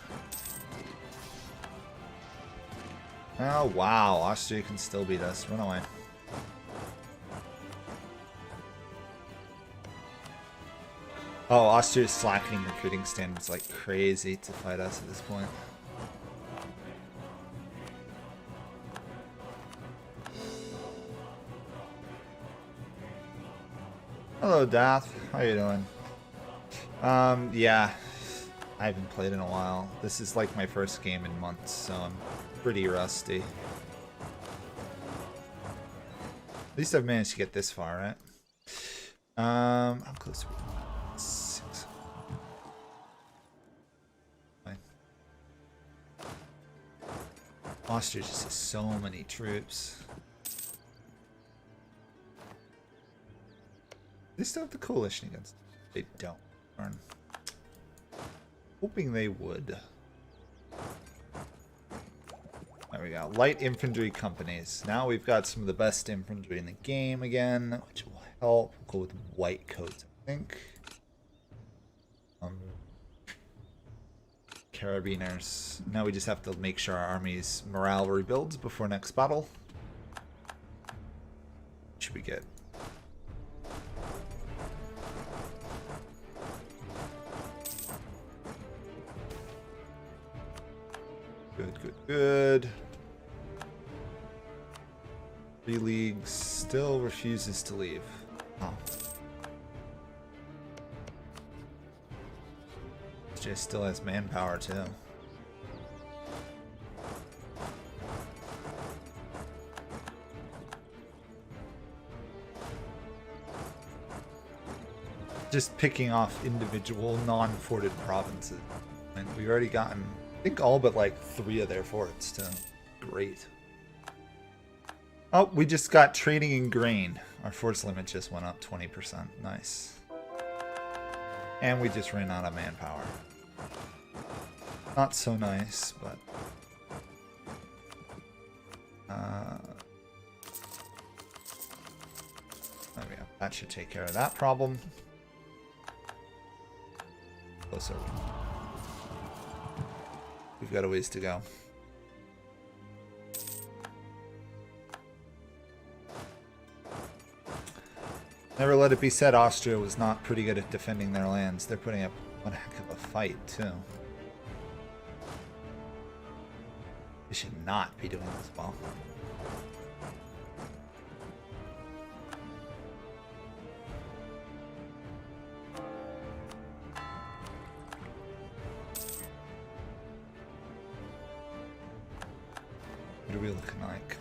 Oh, wow. Austria can still beat us. Run away. Oh, Austria's slackening recruiting standards like crazy to fight us at this point. Hello, Dath. How you doing? Yeah. I haven't played in a while. This is like my first game in months, so I'm pretty rusty. At least I've managed to get this far, right? How close are we? 6. Fine. Austria just has so many troops. They still have the coalition against them. They don't. Darn. Hoping they would. There we go. Light infantry companies. Now we've got some of the best infantry in the game again, which will help. We'll go with white coats, I think. Carabiners. Now we just have to make sure our army's morale rebuilds before next battle. What should we get? Good, good, good. 3 leagues still refuses to leave. Oh. Jay still has manpower too. Just picking off individual non-forted provinces. And we've already gotten, I think, all but like 3 of their forts too. Great. Oh, we just got trading in grain. Our force limit just went up 20%. Nice. And we just ran out of manpower. Not so nice, but... there we go. That should take care of that problem. Closer. We've got a ways to go. Never let it be said Austria was not pretty good at defending their lands. They're putting up one heck of a fight, too. They should not be doing this well. What are we looking like?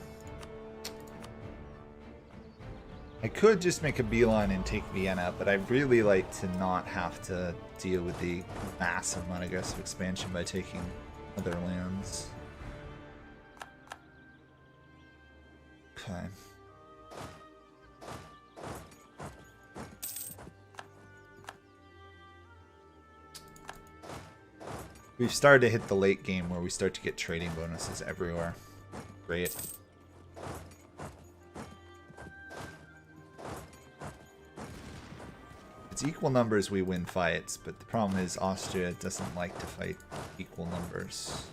I could just make a beeline and take Vienna, but I'd really like to not have to deal with the massive amount of aggressive expansion by taking other lands. Okay. We've started to hit the late game where we start to get trading bonuses everywhere. Great. It's equal numbers we win fights, but the problem is Austria doesn't like to fight equal numbers.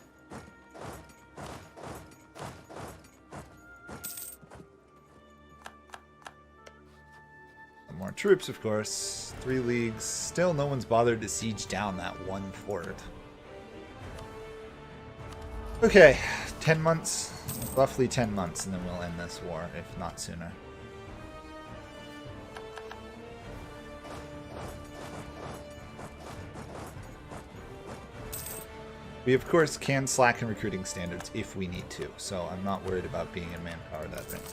more troops, of course. 3 leagues. Still no one's bothered to siege down that one fort. Okay, 10 months. Roughly 10 months, and then we'll end this war, if not sooner. We, of course, can slacken recruiting standards if we need to, so I'm not worried about being in manpower that range.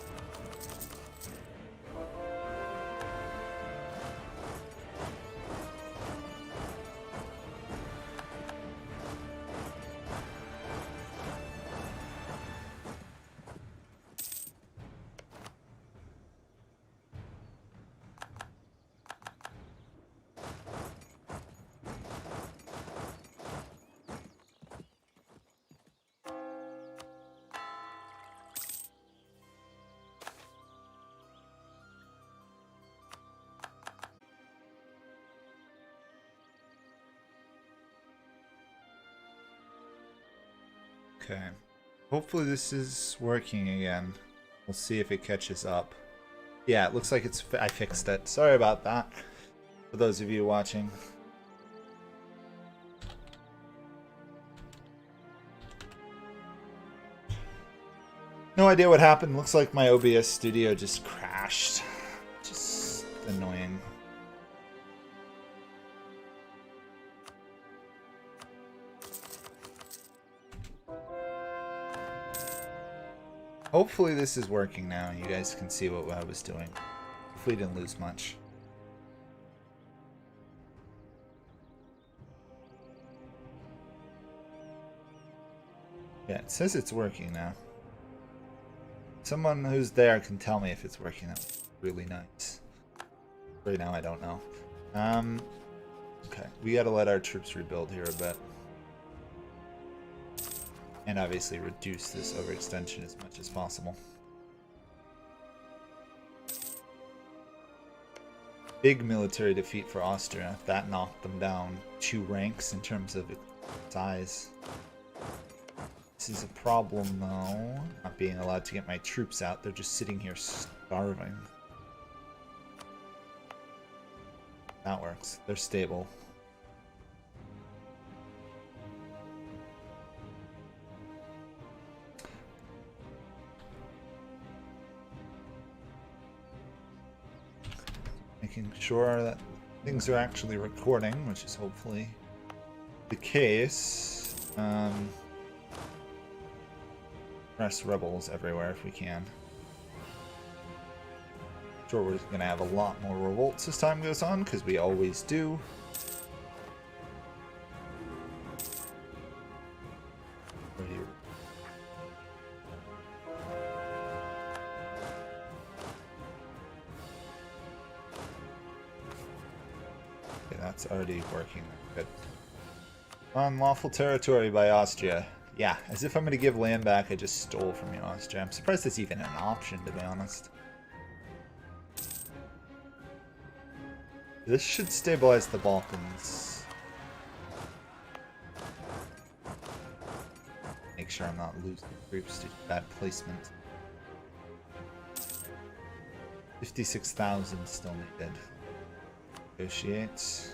Okay. Hopefully this is working again. We'll see if it catches up. Yeah, it looks like I fixed it. Sorry about that. For those of you watching. No idea what happened. Looks like my OBS studio just crashed. Just annoying. Hopefully this is working now. You guys can see what I was doing. Hopefully didn't lose much. Yeah, it says it's working now. Someone who's there can tell me if it's working. That's really nice. Right now I don't know. Okay, we gotta let our troops rebuild here a bit. And obviously reduce this overextension as much as possible. Big military defeat for Austria. That knocked them down 2 ranks in terms of size. This is a problem though. Not being allowed to get my troops out. They're just sitting here starving. That works. They're stable. Making sure that things are actually recording, which is hopefully the case. Press rebels everywhere if we can. I'm sure we're going to have a lot more revolts as time goes on, because we always do. That's already working. Good. Unlawful territory by Austria. Yeah, as if I'm going to give land back I just stole from you, Austria. I'm surprised it's even an option, to be honest. This should stabilize the Balkans. Make sure I'm not losing troops to bad placement. 56,000 still needed. Negotiate.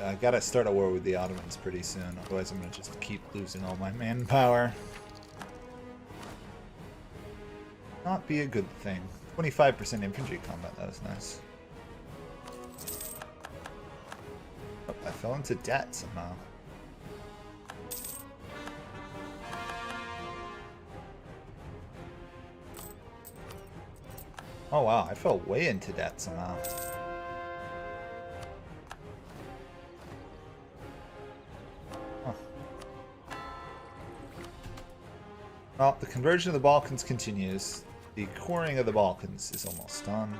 I gotta start a war with the Ottomans pretty soon, otherwise I'm gonna just keep losing all my manpower. Not be a good thing. 25% infantry combat, that was nice. Oh, I fell into debt somehow. Oh wow, I fell way into debt somehow. Well, the conversion of the Balkans continues. The coring of the Balkans is almost done.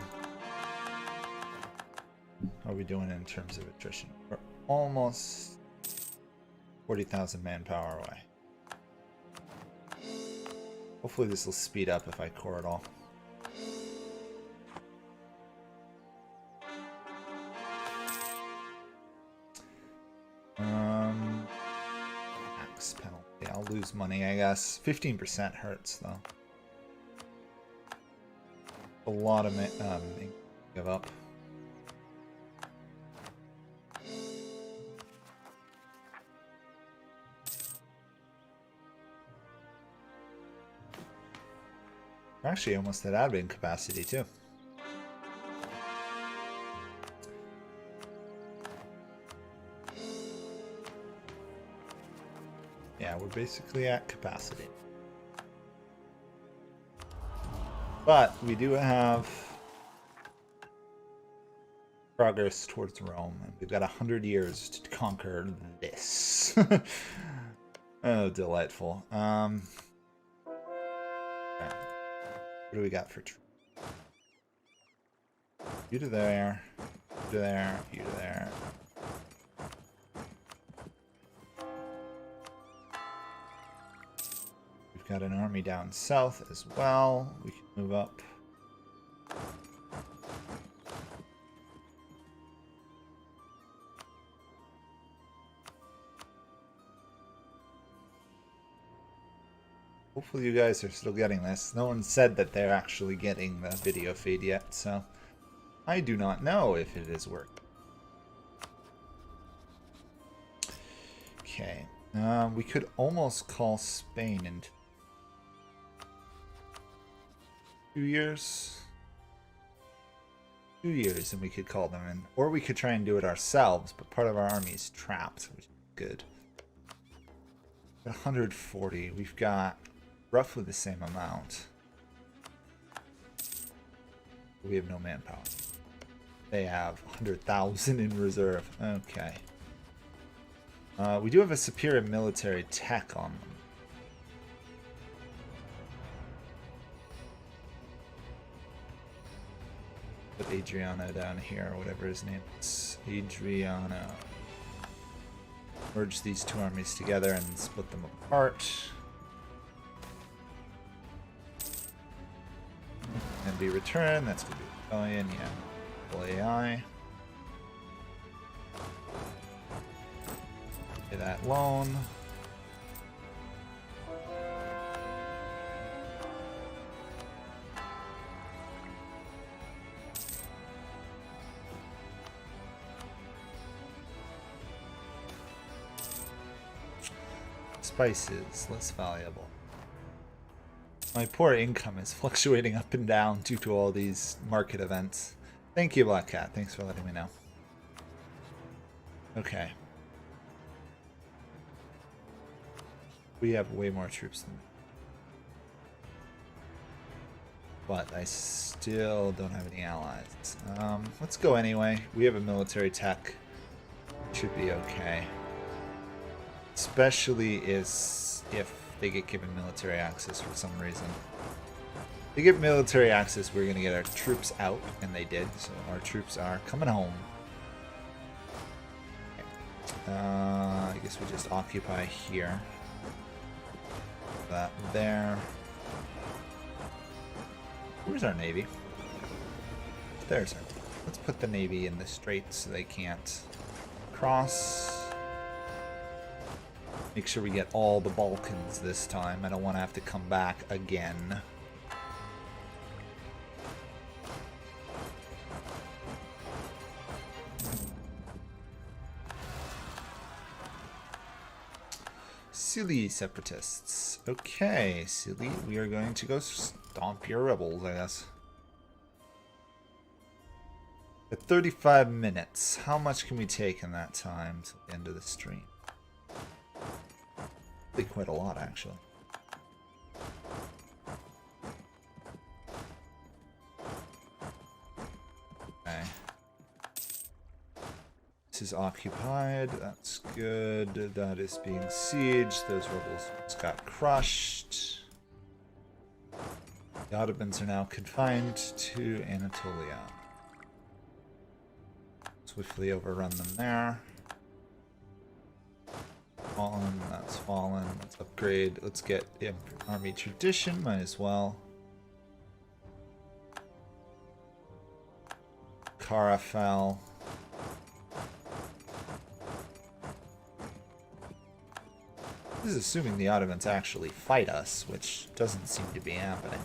How are we doing in terms of attrition? We're almost 40,000 manpower away. Hopefully this will speed up if I core it all. Tax penalty. I'll lose money, I guess. 15% hurts though. A lot of give up. We're actually almost at admin capacity too. Yeah, we're basically at capacity. But we do have progress towards Rome, and we've got 100 years to conquer this. Oh, delightful. Okay. What do we got for troops? You to there, you to there, you to there. We've got an army down south as well. We can move up. Hopefully you guys are still getting this. No one said that they're actually getting the video feed yet, so I do not know if it is working. Okay, we could almost call Spain in 2 years. 2 years and we could call them in. Or we could try and do it ourselves, but part of our army is trapped, which is good. 140, we've got roughly the same amount. We have no manpower. They have 100,000 in reserve. Okay. We do have a superior military tech on them. Put Adriano down here, or whatever his name is. Adriano. Merge these two armies together and split them apart. And be returned. That's going to be rebellion, yeah. Full AI. Pay that loan. Spices, less valuable. My poor income is fluctuating up and down due to all these market events. Thank you, Black Cat. Thanks for letting me know. Okay. We have way more troops than me. But I still don't have any allies. Let's go anyway. We have a military tech. Should be okay. Especially if they get given military access for some reason. If they get military access, we're going to get our troops out, and they did, so our troops are coming home. Okay. I guess we just occupy here. That there. Where's our navy? There's our. Let's put the navy in the straits so they can't cross. Make sure we get all the Balkans this time. I don't want to have to come back again. Silly separatists. Okay, silly. We are going to go stomp your rebels, I guess. At 35 minutes, how much can we take in that time till the end of the stream? Quite a lot, actually. Okay. This is occupied. That's good. That is being sieged. Those rebels just got crushed. The Ottomans are now confined to Anatolia. Swiftly overrun them there. Fallen, that's fallen. Let's upgrade. Let's get army tradition, might as well. Kara fell. This is assuming the Ottomans actually fight us, which doesn't seem to be happening.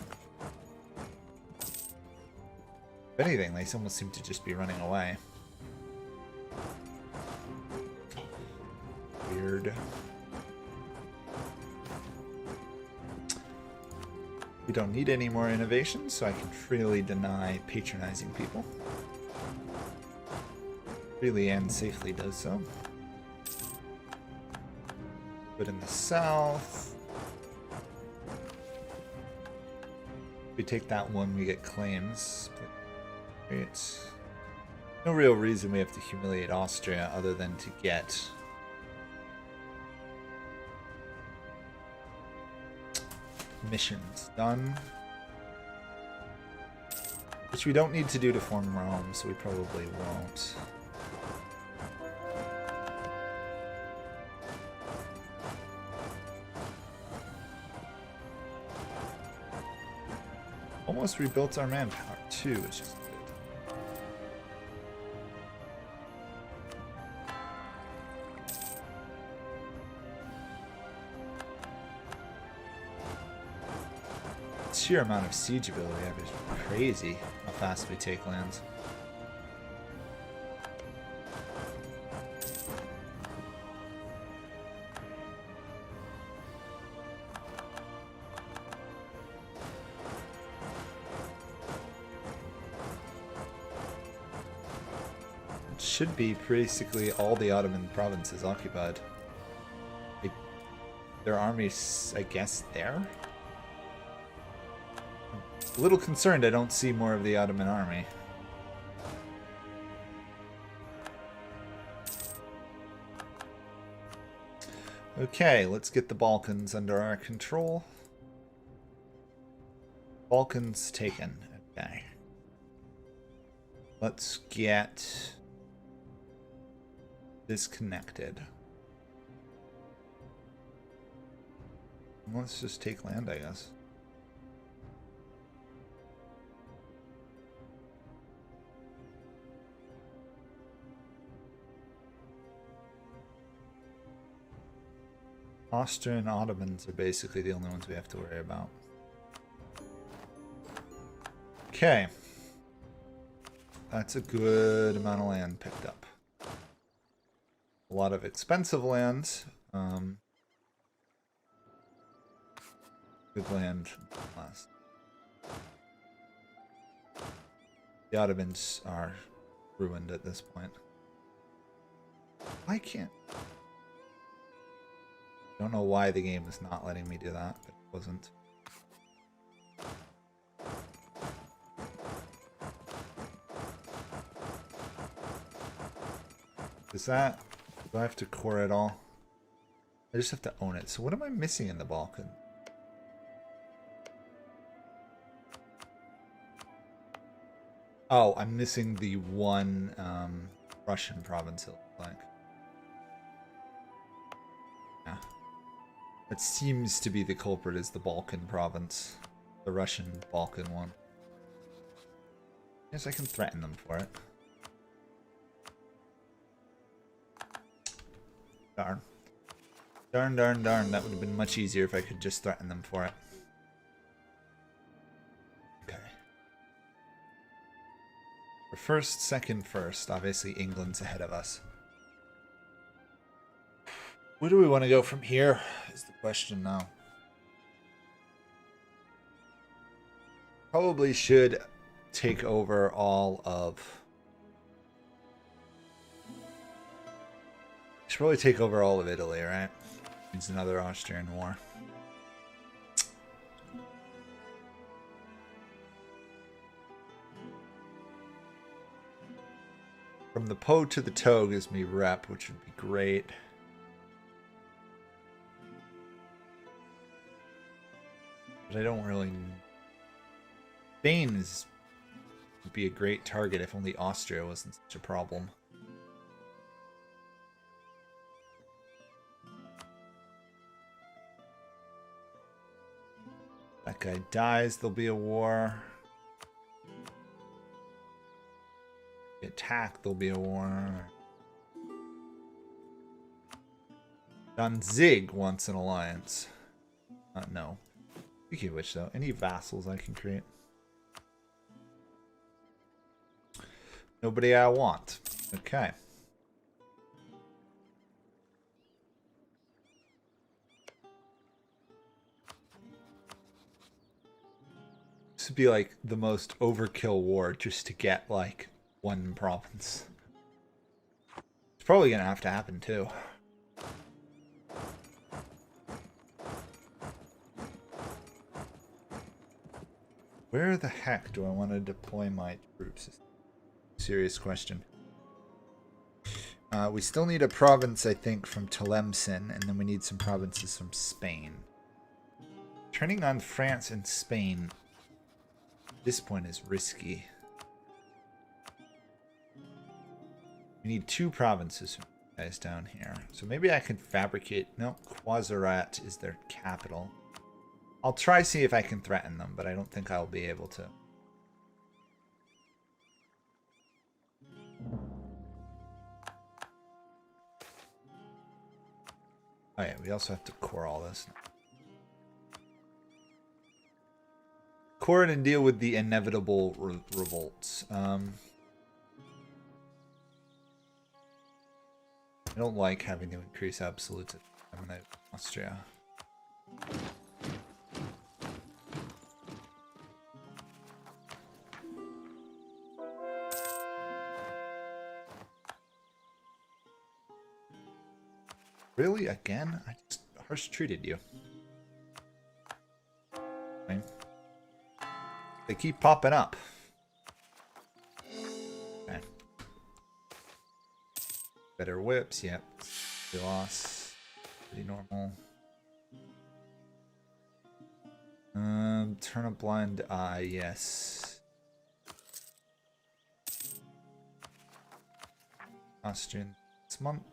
If anything, they almost seem to just be running away. Weird. We don't need any more innovations, so I can freely deny patronizing people. Freely and safely does so. But in the south, if we take that one, we get claims. But it's no real reason we have to humiliate Austria other than to get missions done. Which we don't need to do to form Rome, so we probably won't. Almost rebuilt our manpower too, which is good. The sheer amount of siege ability we have is crazy how fast we take lands. Should be basically all the Ottoman provinces occupied. Their armies, I guess, there? I'm a little concerned I don't see more of the Ottoman army. Okay, let's get the Balkans under our control. Balkans taken. Okay. Let's get disconnected. Let's just take land, I guess. Austrian Ottomans are basically the only ones we have to worry about. Okay. That's a good amount of land picked up. A lot of expensive land. Good land last. The Ottomans are ruined at this point. I can't. Don't know why the game is not letting me do that, but it wasn't. Is that... Do I have to core it all? I just have to own it. So what am I missing in the Balkan? Oh, I'm missing the one Russian province, it looks like. Yeah. It seems to be the culprit is the Balkan province. The Russian Balkan one. Yes, I can threaten them for it. Darn. Darn, darn, darn. That would have been much easier if I could just threaten them for it. Okay. For first, second, first. Obviously, England's ahead of us. Where do we want to go from here is the question now. Probably should take over all of... Should probably take over all of Italy, right? Means another Austrian war. From the Po to the Toe gives me rep, which would be great. But I don't really... Spain would be a great target if only Austria wasn't such a problem. That guy dies, there'll be a war. Attack, there'll be a war. Danzig wants an alliance. No. Speaking of which, though, any vassals I can create? Nobody I want. Okay. This would be like the most overkill war just to get like one province. It's probably gonna have to happen too. Where the heck do I want to deploy my troops? Serious question. We still need a province, I think, from Tlemcen, and then we need some provinces from Spain. Turning on France and Spain at this point is risky. We need 2 provinces from you guys down here. So maybe I can fabricate... No, Quazarat is their capital. I'll try see if I can threaten them, but I don't think I'll be able to. Oh yeah, we also have to core all this. Core it and deal with the inevitable revolts. I don't like having to increase absolutes in Austria. Really? Again? I just harsh treated you. Okay. They keep popping up. Okay. Better whips, yep. We lost. Pretty normal. Turn a blind eye, yes. Austrian this month.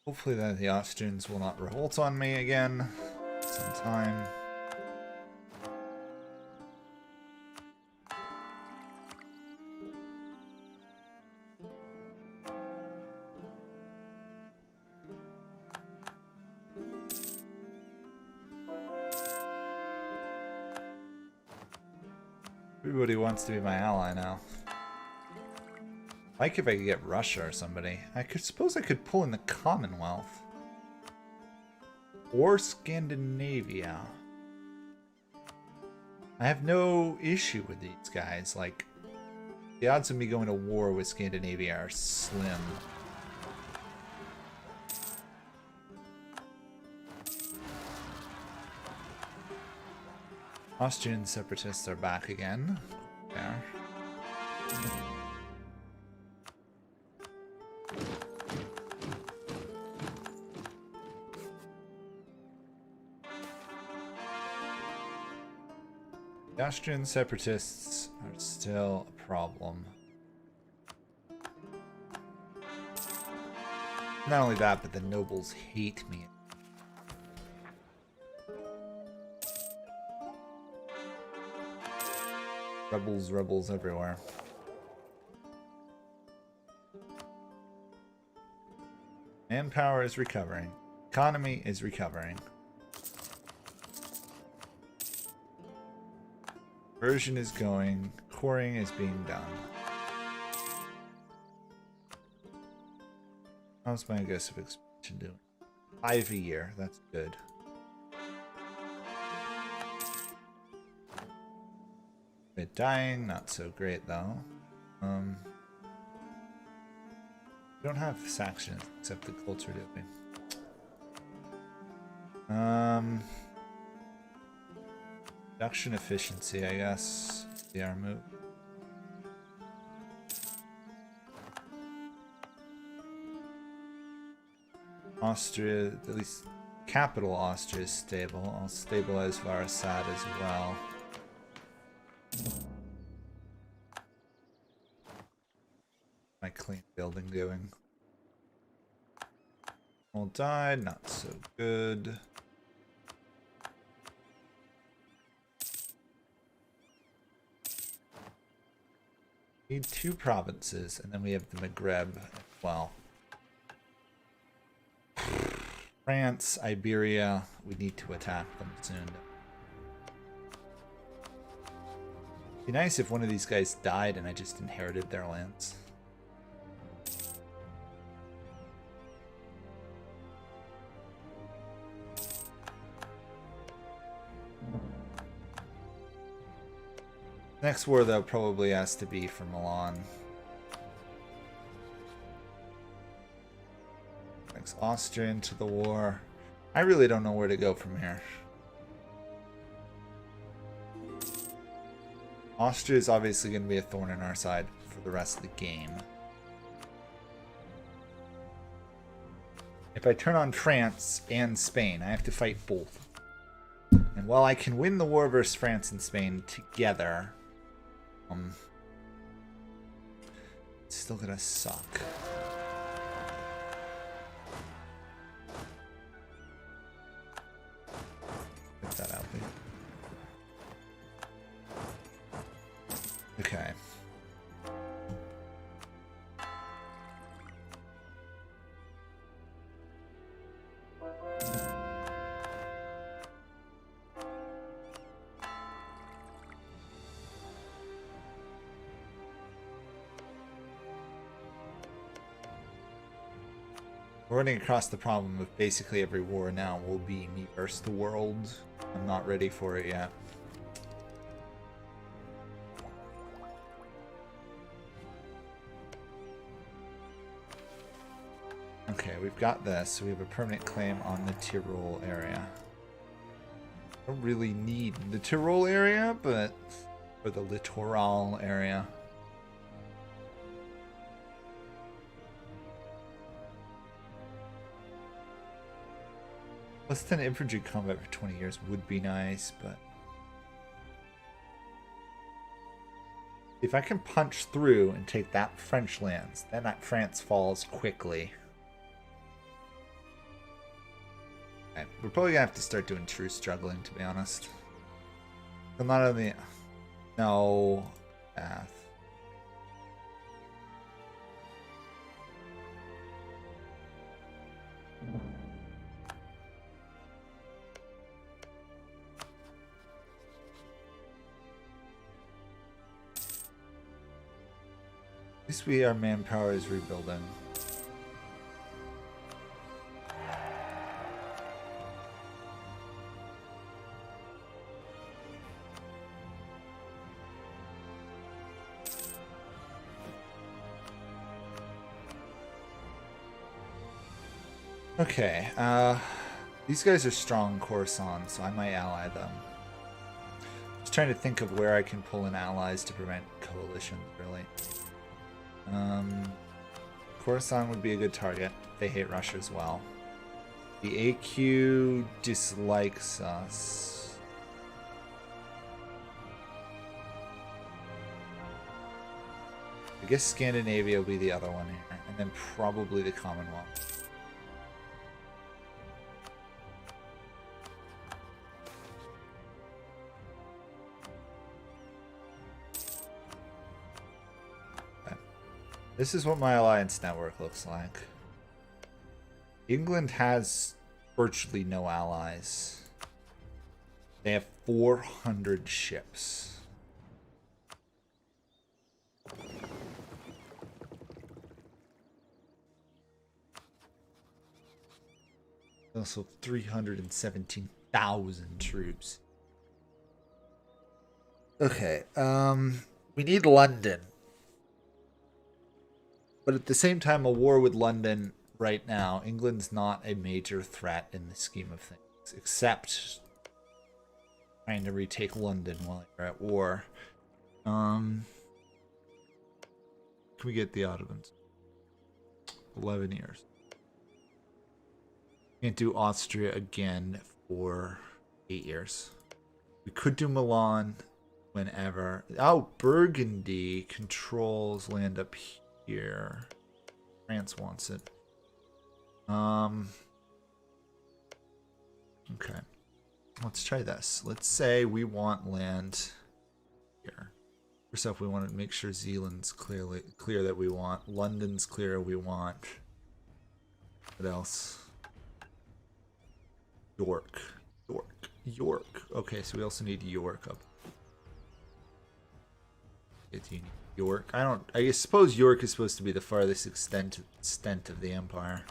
Hopefully that the Austrians will not revolt on me again sometime. Everybody wants to be my ally now. Like if I could get Russia or somebody. I could suppose I could pull in the Commonwealth. Or Scandinavia. I have no issue with these guys. Like, the odds of me going to war with Scandinavia are slim. Austrian separatists are back again. There. The Austrian separatists are still a problem. Not only that, but the nobles hate me. Rebels, rebels everywhere. Manpower is recovering. Economy is recovering. Conversion is going. Coring is being done. How's my aggressive expansion doing? 5 a year. That's good. Bit dying, not so great though. We don't have Saxons except the culture doing. Production efficiency, I guess. The our move. Austria, at least capital Austria is stable. I'll stabilize Varasad as well. My clean building doing. All died, not so good. Need 2 provinces, and then we have the Maghreb as well. France, Iberia, we need to attack them soon. It'd be nice if one of these guys died and I just inherited their lands. Next war, though, probably has to be for Milan. Next, Austria into the war. I really don't know where to go from here. Austria is obviously going to be a thorn in our side for the rest of the game. If I turn on France and Spain, I have to fight both. And while I can win the war versus France and Spain together, it's still gonna suck. Get that out there. Okay. We're running across the problem of basically every war now will be me versus the world. I'm not ready for it yet. Okay, we've got this. We have a permanent claim on the Tyrol area. I don't really need the Tyrol area, but for the littoral area. Less than infantry combat for 20 years would be nice, but if I can punch through and take that French lands, then that France falls quickly. Okay, we're probably gonna have to start doing true struggling, to be honest. I'm not on the no path. At least our manpower is rebuilding. Okay, these guys are strong Khorasan, so I might ally them. Just trying to think of where I can pull in allies to prevent coalitions, really. Khorasan would be a good target. They hate Russia as well. The AQ dislikes us. I guess Scandinavia will be the other one here, and then probably the Commonwealth. This is what my alliance network looks like. England has virtually no allies. They have 400 ships. Also 317,000 troops. Okay, we need London. But at the same time, a war with London right now, England's not a major threat in the scheme of things, except trying to retake London while you're at war. Can we get the Ottomans? 11 years. Can't do Austria again for 8 years. We could do Milan whenever. Oh, Burgundy controls land up here. France wants it. Okay. Let's try this. Let's say we want land here. First off, we want to make sure Zealand's clear that we want. London's clear we want. What else? York. York. Okay, so we also need York up. York. I suppose York is supposed to be the farthest extent of the empire.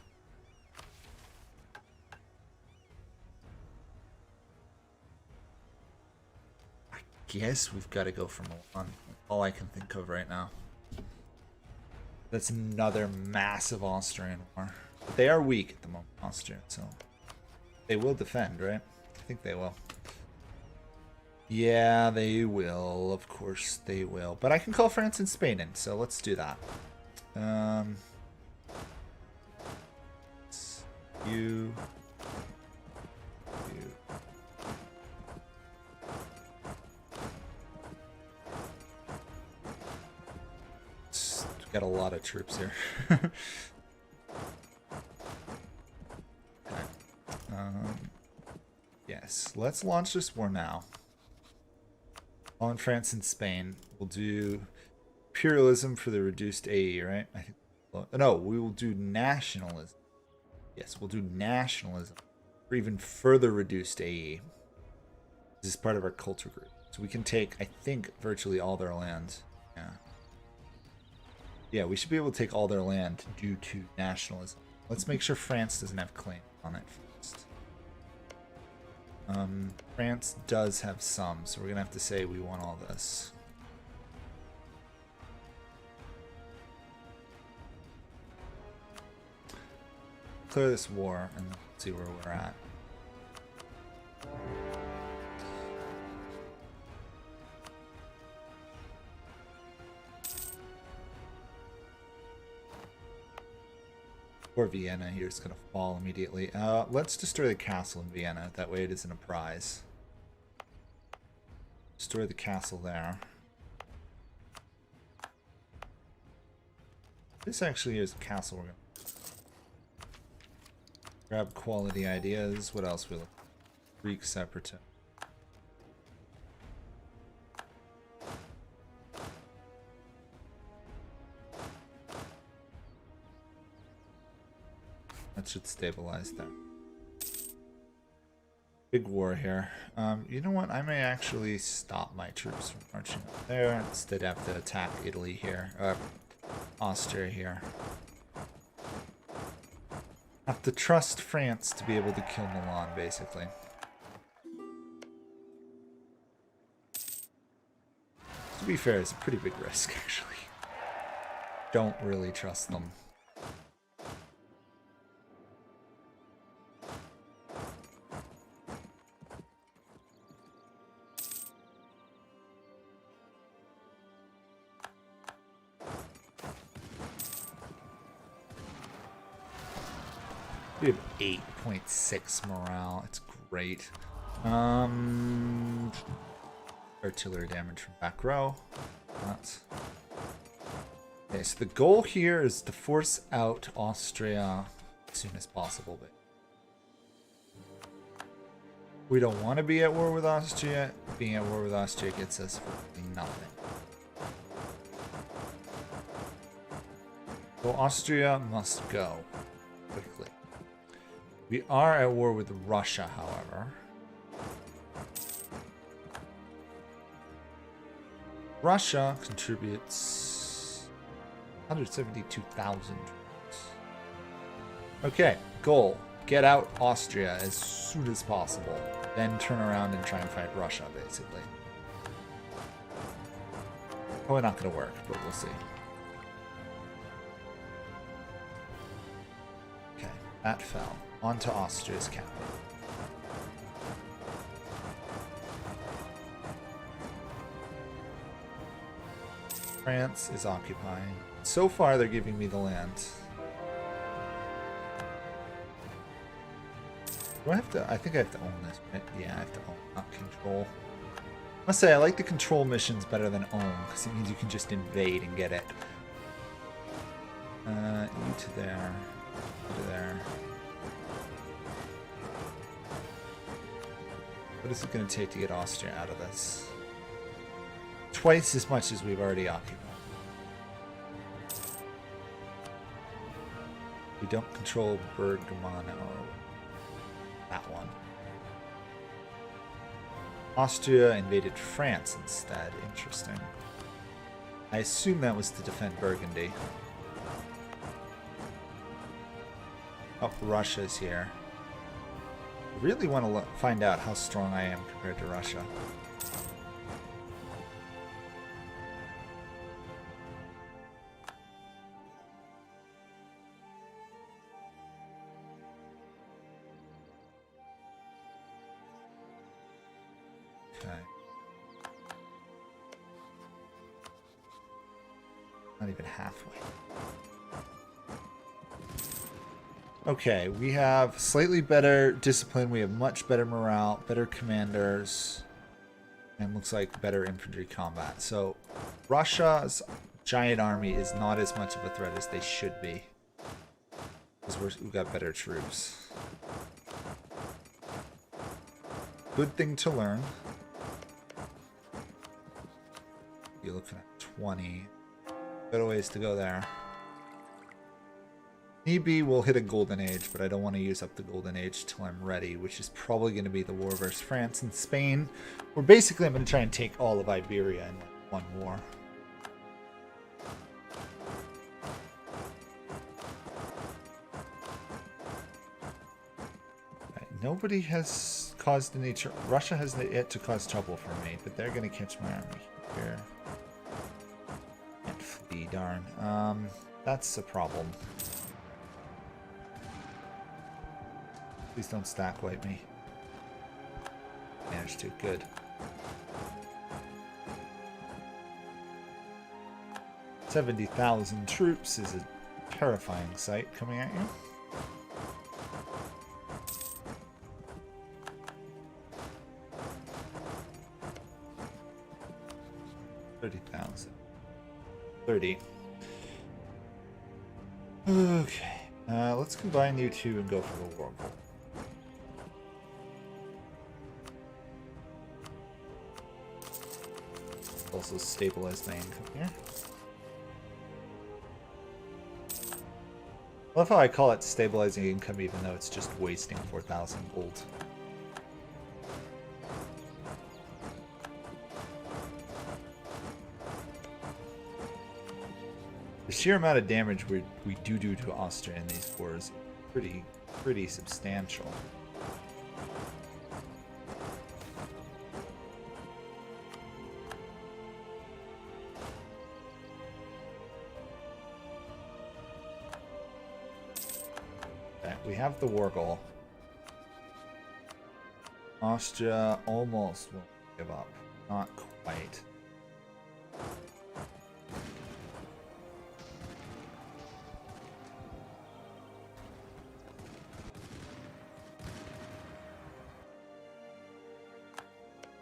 I guess we've got to go for Milan. All I can think of right now. That's another massive Austrian war. But they are weak at the moment, Austria, so they will defend, right? I think they will. Yeah, they will. Of course they will. But I can call France and Spain in, so let's do that. You. Got a lot of troops here. Okay. Yes, let's launch this war now. On France and Spain, we'll do imperialism for the reduced AE, right? I think. No, we will do nationalism. Yes, we'll do nationalism for even further reduced AE. This is part of our culture group, so we can take, I think, virtually all their lands. Yeah. Yeah, we should be able to take all their land due to nationalism. Let's make sure France doesn't have claim on it first. France does have some, so we're gonna have to say we want all this. Clear this war and see where we're at. Or Vienna here is going to fall immediately. Let's destroy the castle in Vienna. That way it isn't a prize. Destroy the castle there. This actually is a castle. We're going to grab quality ideas. What else we look? Greek separatist. That should stabilize there. Big war here. You know what? I may actually stop my troops from marching up there. Instead have to attack Italy here. Austria here. Have to trust France to be able to kill Milan, basically. To be fair, it's a pretty big risk, actually. Don't really trust them. We have 8.6 morale. It's great. Artillery damage from back row. That's... Okay, so the goal here is to force out Austria as soon as possible. But we don't want to be at war with Austria. Being at war with Austria gets us nothing. So Austria must go quickly. We are at war with Russia, however. Russia contributes 172,000 troops. Okay, goal. Get out Austria as soon as possible. Then turn around and try and fight Russia, basically. Probably not going to work, but we'll see. Okay, that fell. Onto Austria's capital. France is occupying. So far, they're giving me the land. Do I have to? I think I have to own this, right? Yeah, I have to own, not control. I must say, I like the control missions better than own, because it means you can just invade and get it. You to there. You to there. What is it going to take to get Austria out of this? Twice as much as we've already occupied. We don't control Bergamo. That one. Austria invaded France instead. Interesting. I assume that was to defend Burgundy. Oh, Russia's here. I really want to find out how strong I am compared to Russia. Okay. Not even halfway. Okay, we have slightly better discipline, we have much better morale, better commanders, and looks like better infantry combat. So Russia's giant army is not as much of a threat as they should be. Because we've got better troops. Good thing to learn. You're looking at 20. Got a ways to go there. Maybe we'll hit a golden age, but I don't want to use up the golden age till I'm ready, which is probably going to be the war versus France and Spain. Where basically I'm going to try and take all of Iberia in one war. Right, nobody has caused any trouble. Russia has yet to cause trouble for me, but they're going to catch my army here. And flee, darn. That's a problem. Please don't stack wipe me. Managed to. Good. $70,000 troops is a terrifying sight coming at you. $30,000. 30. Okay. Let's combine you two and go for the war goal. Also stabilize my income here. I love how I call it stabilizing income even though it's just wasting 4,000 gold. The sheer amount of damage we do to Austria in these wars is pretty substantial. We have the war goal. Austria almost will give up. Not quite.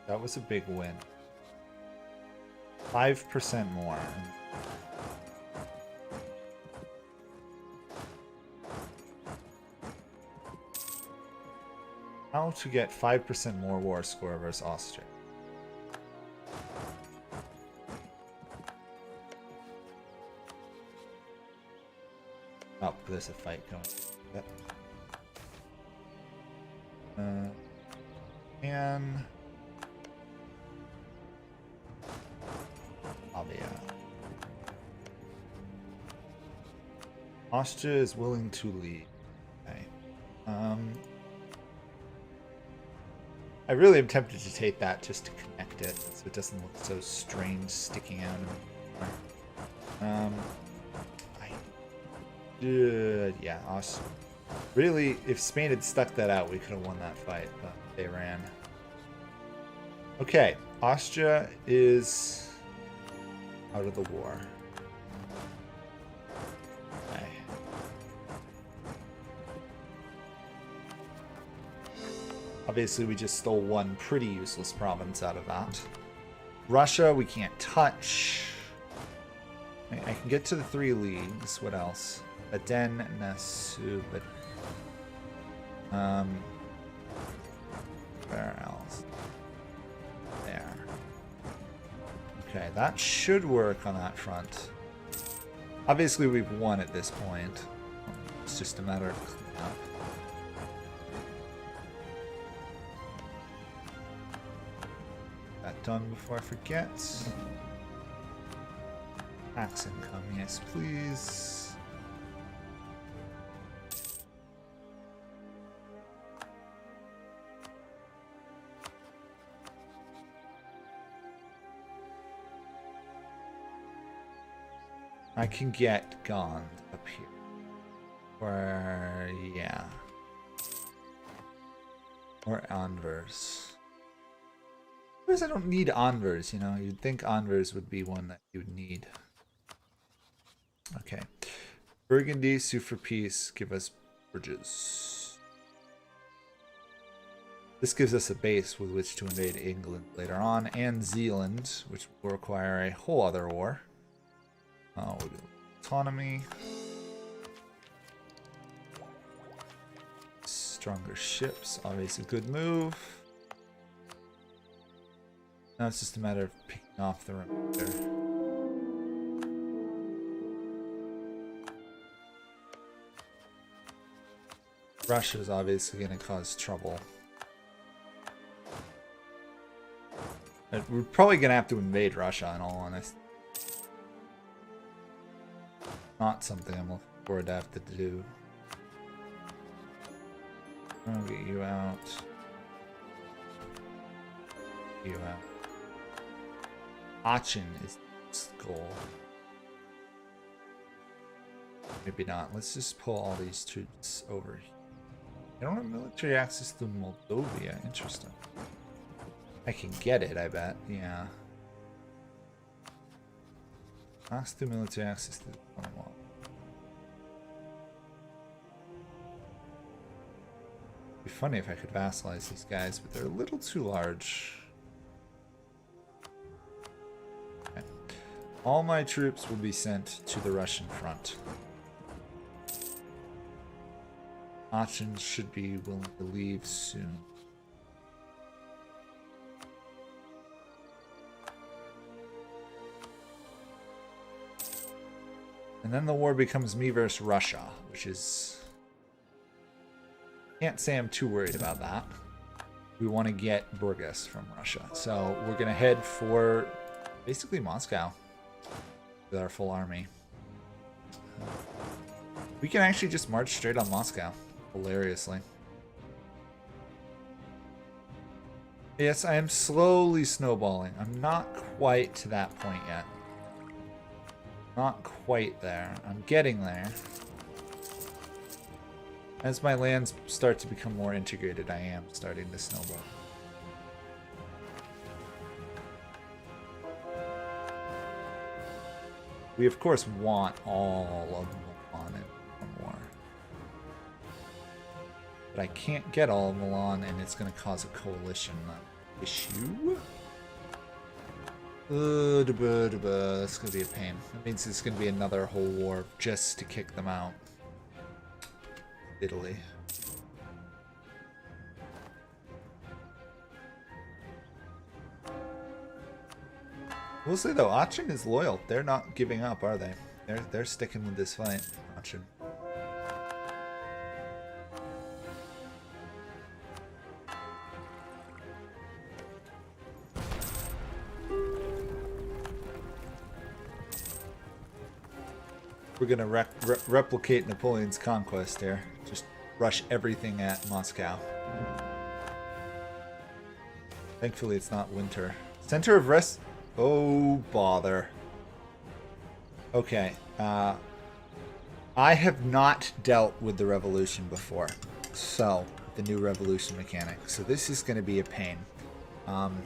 That was a big win. 5% more. How to get 5% more war score versus Austria. Oh, there's a fight going. Yep. And Austria is willing to lead. Okay. I really am tempted to take that just to connect it, so it doesn't look so strange sticking out of it. Yeah, Austria. Really, if Spain had stuck that out, we could have won that fight, but they ran. Okay, Austria is out of the war. Okay. Obviously, we just stole one pretty useless province out of that. Russia, we can't touch. I can get to the 3 leagues. What else? Aden, Nassau, but where else? There. Okay, that should work on that front. Obviously, we've won at this point. It's just a matter of cleanup. That done before I forget. Tax income, yes, please. I can get Gond up here. Or, yeah. Or Anvers. Whereas I don't need Anvers, you know? You'd think Anvers would be one that you would need. Okay. Burgundy, sue for peace, give us bridges. This gives us a base with which to invade England later on, and Zealand, which will require a whole other war. We'll do autonomy. Stronger ships, always a good move. Now it's just a matter of picking off the remainder. Russia is obviously going to cause trouble. We're probably going to have to invade Russia, in all honesty. Not something I'm looking forward to have to do. I'll get you out. You out. Aachen is the goal. Maybe not. Let's just pull all these troops over here. I don't have military access to Moldova. Interesting. I can get it, I bet. Yeah. Ask the military access to the Commonwealth. It'd be funny if I could vassalize these guys, but they're a little too large. Okay. All my troops will be sent to the Russian front. Aachen should be willing to leave soon. And then the war becomes me versus Russia, which is... Can't say I'm too worried about that. We want to get Burgas from Russia. So we're going to head for basically Moscow with our full army. We can actually just march straight on Moscow, hilariously. Yes, I am slowly snowballing. I'm not quite to that point yet. Not quite there. I'm getting there. As my lands start to become more integrated, I am starting to snowball. We of course want all of Milan in war. But I can't get all of Milan, and it's going to cause a coalition issue. That's going to be a pain. That means it's going to be another whole war just to kick them out. Italy. We'll say though, Aachen is loyal. They're not giving up, are they? They're sticking with this fight. Aachen. We're gonna replicate Napoleon's conquest here. Just rush everything at Moscow. Thankfully, it's not winter. Center of rest. Oh, bother. Okay. I have not dealt with the revolution before. So, the new revolution mechanic. So this is going to be a pain. I'm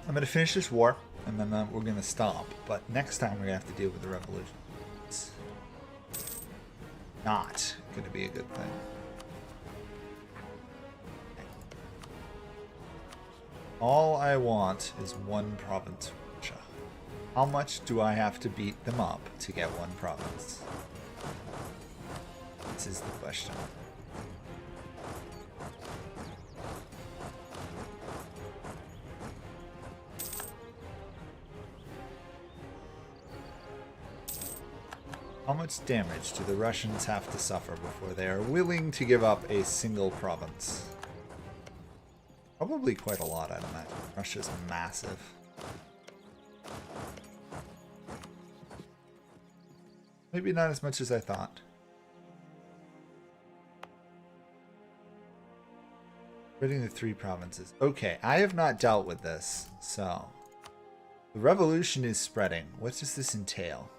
going to finish this war, and then we're going to stop. But next time we're going to have to deal with the revolution. It's not going to be a good thing. All I want is one province from Russia. How much do I have to beat them up to get one province? This is the question. How much damage do the Russians have to suffer before they are willing to give up a single province? Probably quite a lot, I'd imagine. Russia's massive. Maybe not as much as I thought. Spreading the 3 provinces. Okay, I have not dealt with this, so... The revolution is spreading. What does this entail?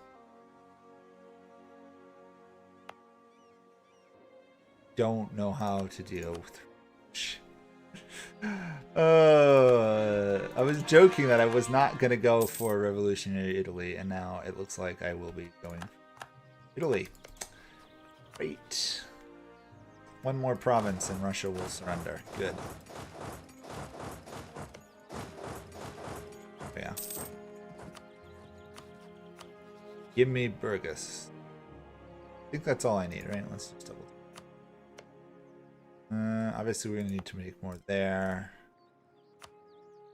Don't know how to deal with... I was joking that I was not going to go for revolutionary Italy, and now it looks like I will be going for Italy. Great. One more province and Russia will surrender. Good. Yeah. Give me Burgess. I think that's all I need, right? Let's just double. Obviously, we're going to need to make more there.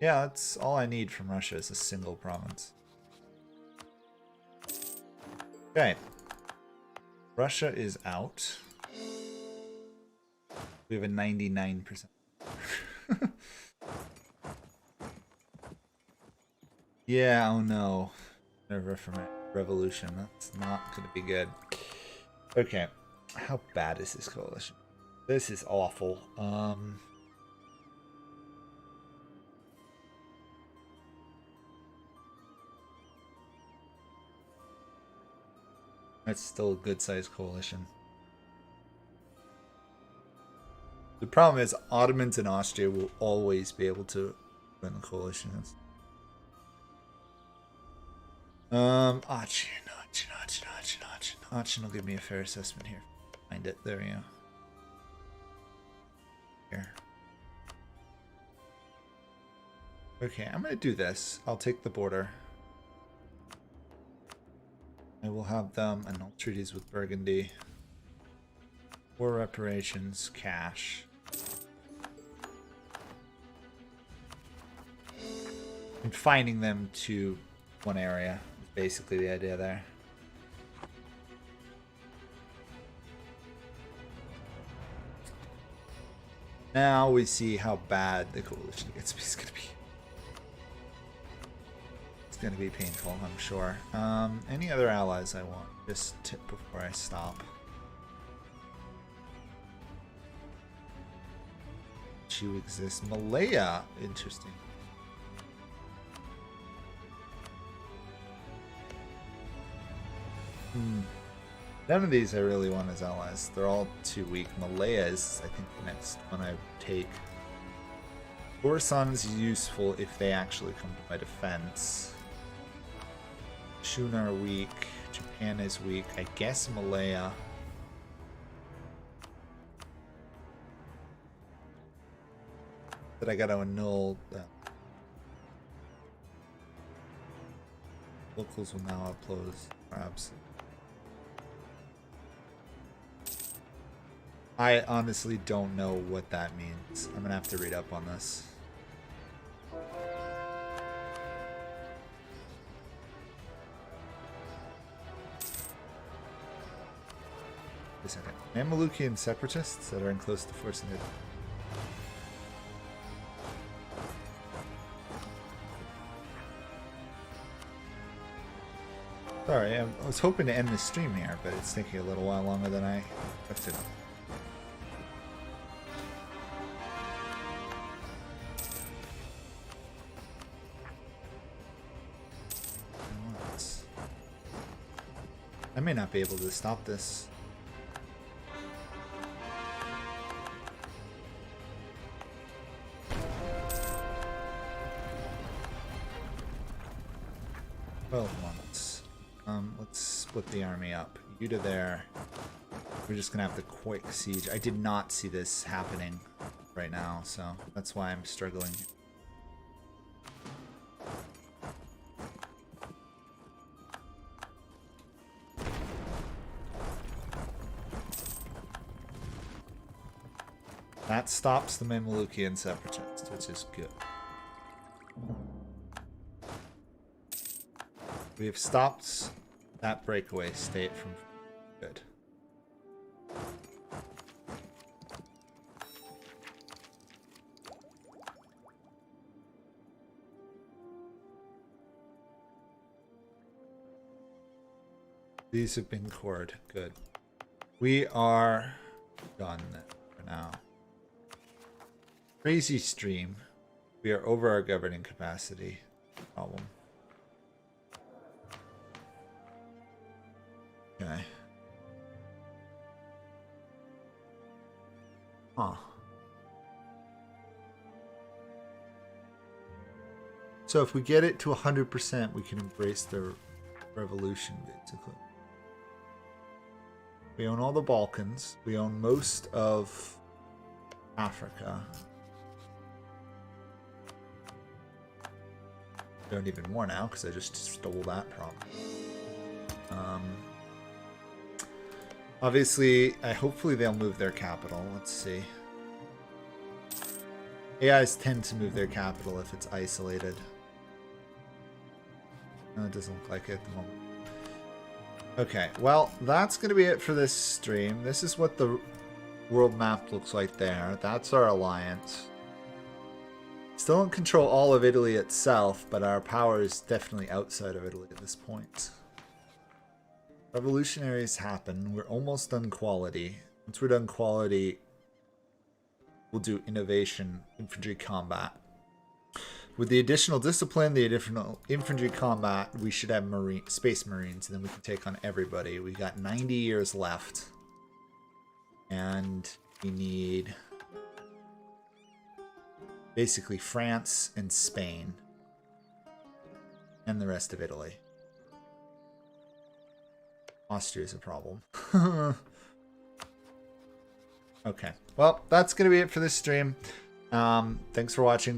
Yeah, that's all I need from Russia is a single province. Okay. Russia is out. We have a 99%. Yeah, oh no. Revolution. That's not going to be good. Okay. How bad is this coalition? This is awful. That's still a good-sized coalition. The problem is Ottomans and Austria will always be able to win the coalitions. Aachen will give me a fair assessment here. Find it. There we go. Here. Okay, I'm gonna do this. I'll take the border. I will have them annul treaties with Burgundy. War reparations, cash. Confining them to one area is basically the idea there. Now we see how bad the coalition gets. It's gonna be painful, I'm sure. Any other allies I want? Just tip before I stop. You exist. Malaya, interesting. None of these I really want as allies. They're all too weak. Malaya is, I think, the next one I take. Khorasan is useful if they actually come to my defense. Shuna are weak. Japan is weak. I guess Malaya. But I gotta annul them. Locals will now upload perhaps. I honestly don't know what that means. I'm gonna have to read up on this. Wait a second. Mamlukian separatists that are in close to forcing it. Sorry, I was hoping to end the stream here, but it's taking a little while longer than I expected. I may not be able to stop this. Let's split the army up. You to there. We're just gonna have the quick siege. I did not see this happening right now, so that's why I'm struggling. That stops the Mamlukian separatists, which is good. We have stopped that breakaway state from Good. These have been cored. Good. We are done for now. Crazy stream. We are over our governing capacity. Problem. Okay. Huh. So if we get it to 100%, we can embrace the revolution, basically. We own all the Balkans. We own most of Africa. We own even more now because I just stole that problem. Obviously, hopefully they'll move their capital. Let's see. AIs tend to move their capital if it's isolated. No, it doesn't look like it at the moment. Okay, well, that's going to be it for this stream. This is what the world map looks like there. That's our alliance. Still don't control all of Italy itself, but our power is definitely outside of Italy at this point. Revolutionaries happen. We're almost done quality. Once we're done quality, we'll do innovation, infantry combat. With the additional discipline, the additional infantry combat, we should have space marines, and then we can take on everybody. We got 90 years left. And we need basically France and Spain. And the rest of Italy. Austria is a problem. Okay. Well, that's going to be it for this stream. Thanks for watching.